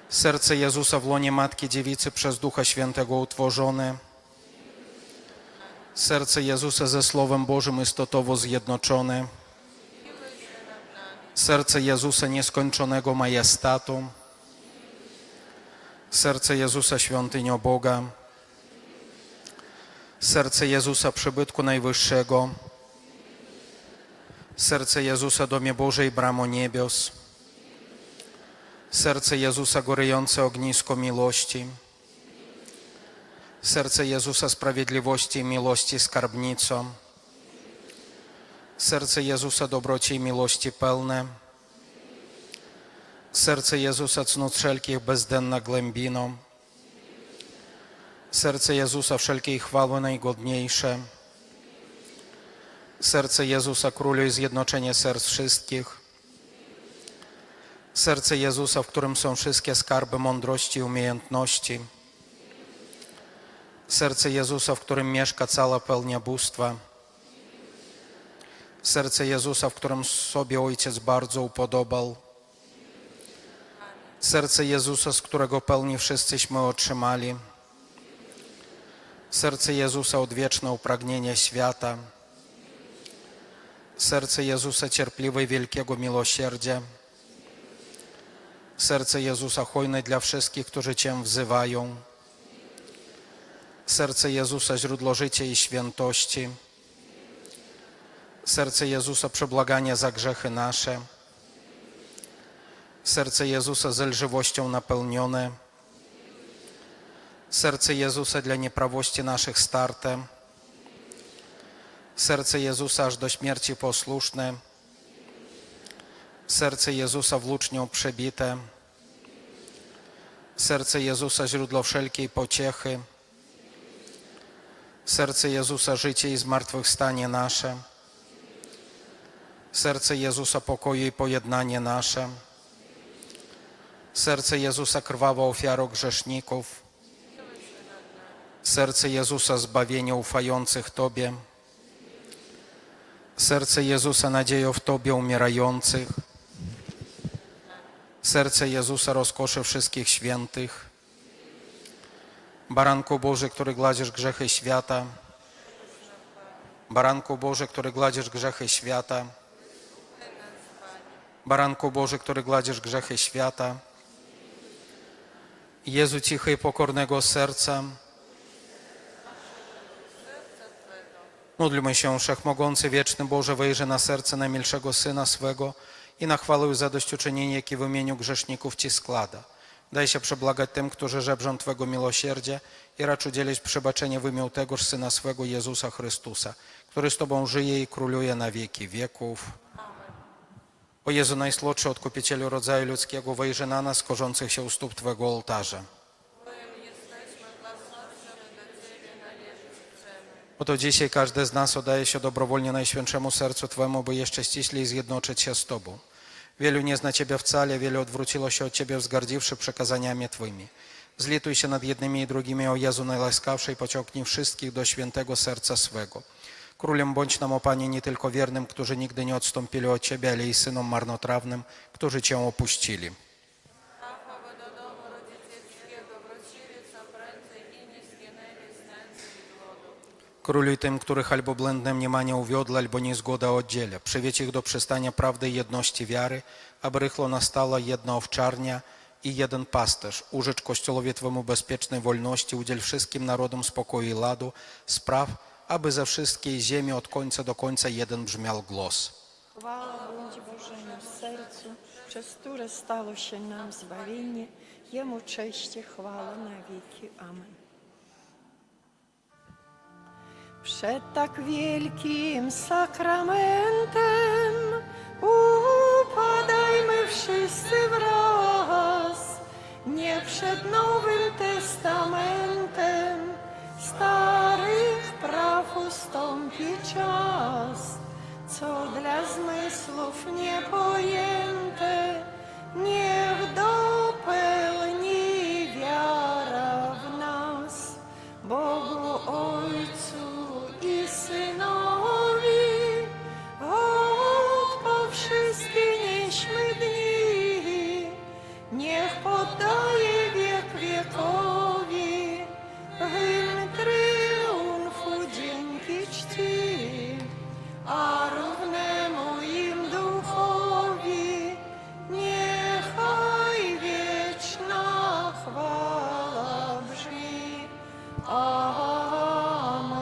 serce Jezusa w łonie Matki Dziewicy przez Ducha Świętego utworzone, serce Jezusa ze Słowem Bożym istotowo zjednoczone, serce Jezusa nieskończonego majestatu, serce Jezusa świątynią Boga, serce Jezusa przybytku Najwyższego, serce Jezusa domie Bożej bramo niebios, serce Jezusa gorejące ognisko miłości, serce Jezusa sprawiedliwości i miłości skarbnicą, serce Jezusa dobroci i miłości pełne, serce Jezusa cnót wszelkich bezdenna głębiną, serce Jezusa wszelkiej chwały najgodniejsze, serce Jezusa Królu i zjednoczenie serc wszystkich, serce Jezusa, w którym są wszystkie skarby mądrości i umiejętności, serce Jezusa, w którym mieszka cała pełnia bóstwa, serce Jezusa, w którym sobie Ojciec bardzo upodobał, serce Jezusa, z którego pełni wszyscyśmy otrzymali, Serce Jezusa odwieczne upragnienie świata. Serce Jezusa cierpliwe i wielkiego miłosierdzia. Serce Jezusa hojne dla wszystkich, którzy Cię wzywają. Serce Jezusa źródło życia i świętości. Serce Jezusa przebłagania za grzechy nasze. Serce Jezusa z lżywością napełnione. Serce Jezusa dla nieprawości naszych starte. Serce Jezusa aż do śmierci posłuszne. Serce Jezusa włócznią przebite. Serce Jezusa źródło wszelkiej pociechy. Serce Jezusa życie i zmartwychwstanie nasze. Serce Jezusa pokoju i pojednanie nasze. Serce Jezusa krwawa ofiara grzeszników. Serce Jezusa zbawienia ufających Tobie. Serce Jezusa nadzieją w Tobie umierających. Serce Jezusa rozkoszy wszystkich świętych. Baranku Boży, który gładzisz grzechy świata. Baranku Boży, który gładzisz grzechy świata. Baranku Boży, który gładzisz grzechy świata. Jezu cichy i pokornego serca. Módlmy się, Wszechmogący, Wieczny Boże, wejrzyj na serce najmilszego Syna swego i na chwałę i zadośćuczynienie, jakie w imieniu grzeszników Ci składa. Daj się przebłagać tym, którzy żebrzą Twego miłosierdzia i racz udzielić przebaczenia w imię tegoż Syna swego, Jezusa Chrystusa, który z Tobą żyje i króluje na wieki wieków. O Jezu, najsłodszy Odkupicielu rodzaju ludzkiego, wejrzyj na nas, korzących się u stóp Twego ołtarza. Oto dzisiaj każdy z nas oddaje się dobrowolnie Najświętszemu Sercu Twemu, by jeszcze ściślej zjednoczyć się z Tobą. Wielu nie zna Ciebie wcale, wielu odwróciło się od Ciebie, wzgardziwszy przekazaniami Twymi. Zlituj się nad jednymi i drugimi, o Jezu najłaskawszy, i pociągnij wszystkich do świętego serca swego. Królem bądź nam, o Panie, nie tylko wiernym, którzy nigdy nie odstąpili od Ciebie, ale i synom marnotrawnym, którzy Cię opuścili. Króluj tym, których albo błędne mniemanie uwiodło, albo niezgoda oddziela. Przywiedź ich do przystania prawdy i jedności wiary, aby rychło nastała jedna owczarnia i jeden pasterz. Użycz Kościołowi Twemu bezpiecznej wolności, udziel wszystkim narodom spokoju i ladu, spraw, aby ze wszystkiej ziemi od końca do końca jeden brzmiał głos. Chwała bądź Bożemu sercu, przez które stało się nam zbawienie. Jemu cześć i chwała na wieki. Amen. Przed tak wielkim sakramentem upadajmy wszyscy wraz, nie przed Nowym Testamentem starych praw ustąpi czas, co dla zmysłów niepojęte, niech dopełni wiara w nas, Bogu Ojcu i Synowi, od po wszystkie nieśmy dni, niech poddaje wiek wiekowi, hymn triumfu dzięki czci, a równemu im duchowi niechaj wieczna chwała brzmi. Amen.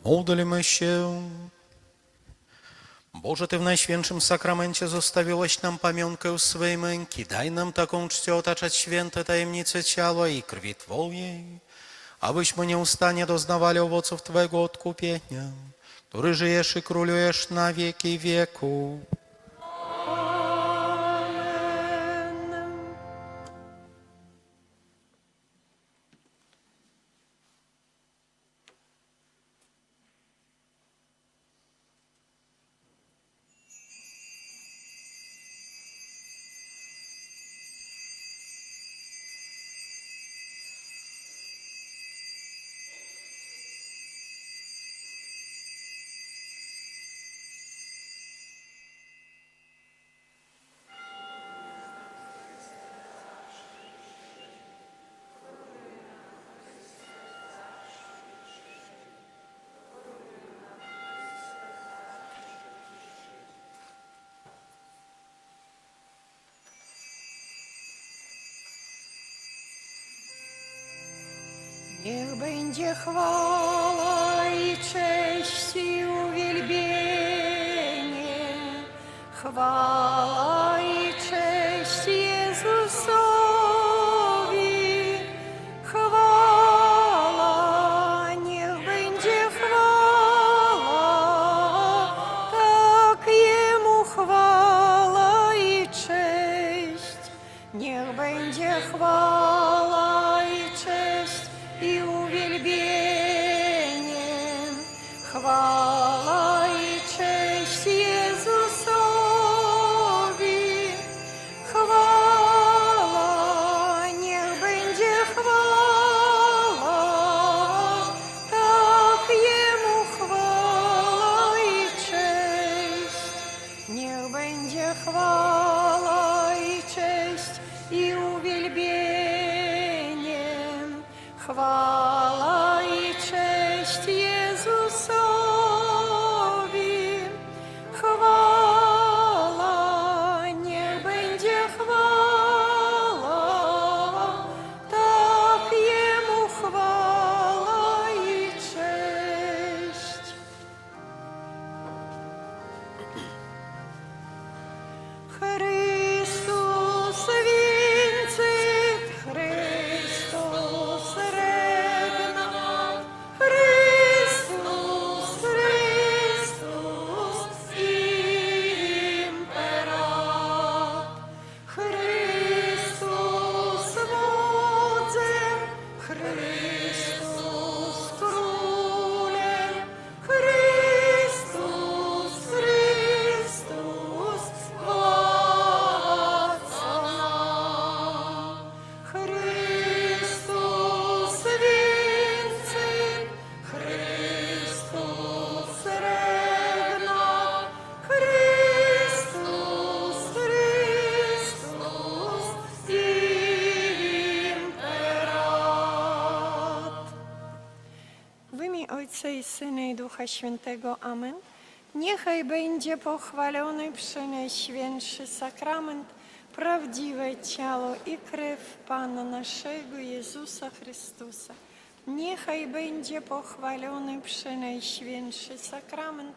Módlmy się. Boże, Ty w Najświętszym Sakramencie zostawiłeś nam pamiątkę swej męki. Daj nam taką czcią otaczać święte tajemnice ciała i krwi Twojej, abyśmy nieustannie doznawali owoców Twego odkupienia, który żyjesz i królujesz na wieki wieku. Amen. Niech będzie chwała i cześć i uwielbienie, chwała i cześć Jezusowi, chwała, niech będzie chwała, tak Jemu chwała i cześć, niech będzie chwała i cześć i uwielbienie, chwała i cześć Jezusowi, chwała, niech będzie chwała, tak Jemu chwała i cześć, niech będzie chwała i cześć i uwielbienie, chwała i cześć Jezusowi, chwała, niech będzie chwała, tak Jemu chwała i cześć. Chrystus Wincyt, Chrystus regnat, Chrystus, Chrystus imperat, Chrystus wodzem, Chrystus królem, Chrystus, Chrystus władca nam. Chrystus Wincyt, Chrystus regnat, Chrystus, Chrystus imperat. W imię Ojca i Syna i Ducha Świętego. Amen. Niechaj będzie pochwalony Przenajświętszy Sakrament, prawdziwe ciało i krew Pana naszego Jezusa Chrystusa. Niechaj będzie pochwalony Przenajświętszy Sakrament,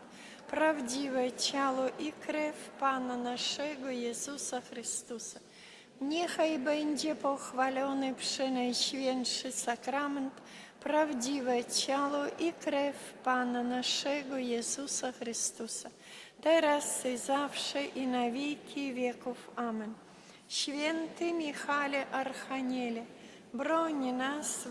prawdziwe ciało i krew Pana naszego Jezusa Chrystusa. Niechaj będzie pochwalony Przenajświętszy Sakrament, prawdziwe ciało i krew Pana naszego Jezusa Chrystusa, teraz i zawsze i na wieki wieków. Amen. Święty Michale Archaniele, broń nas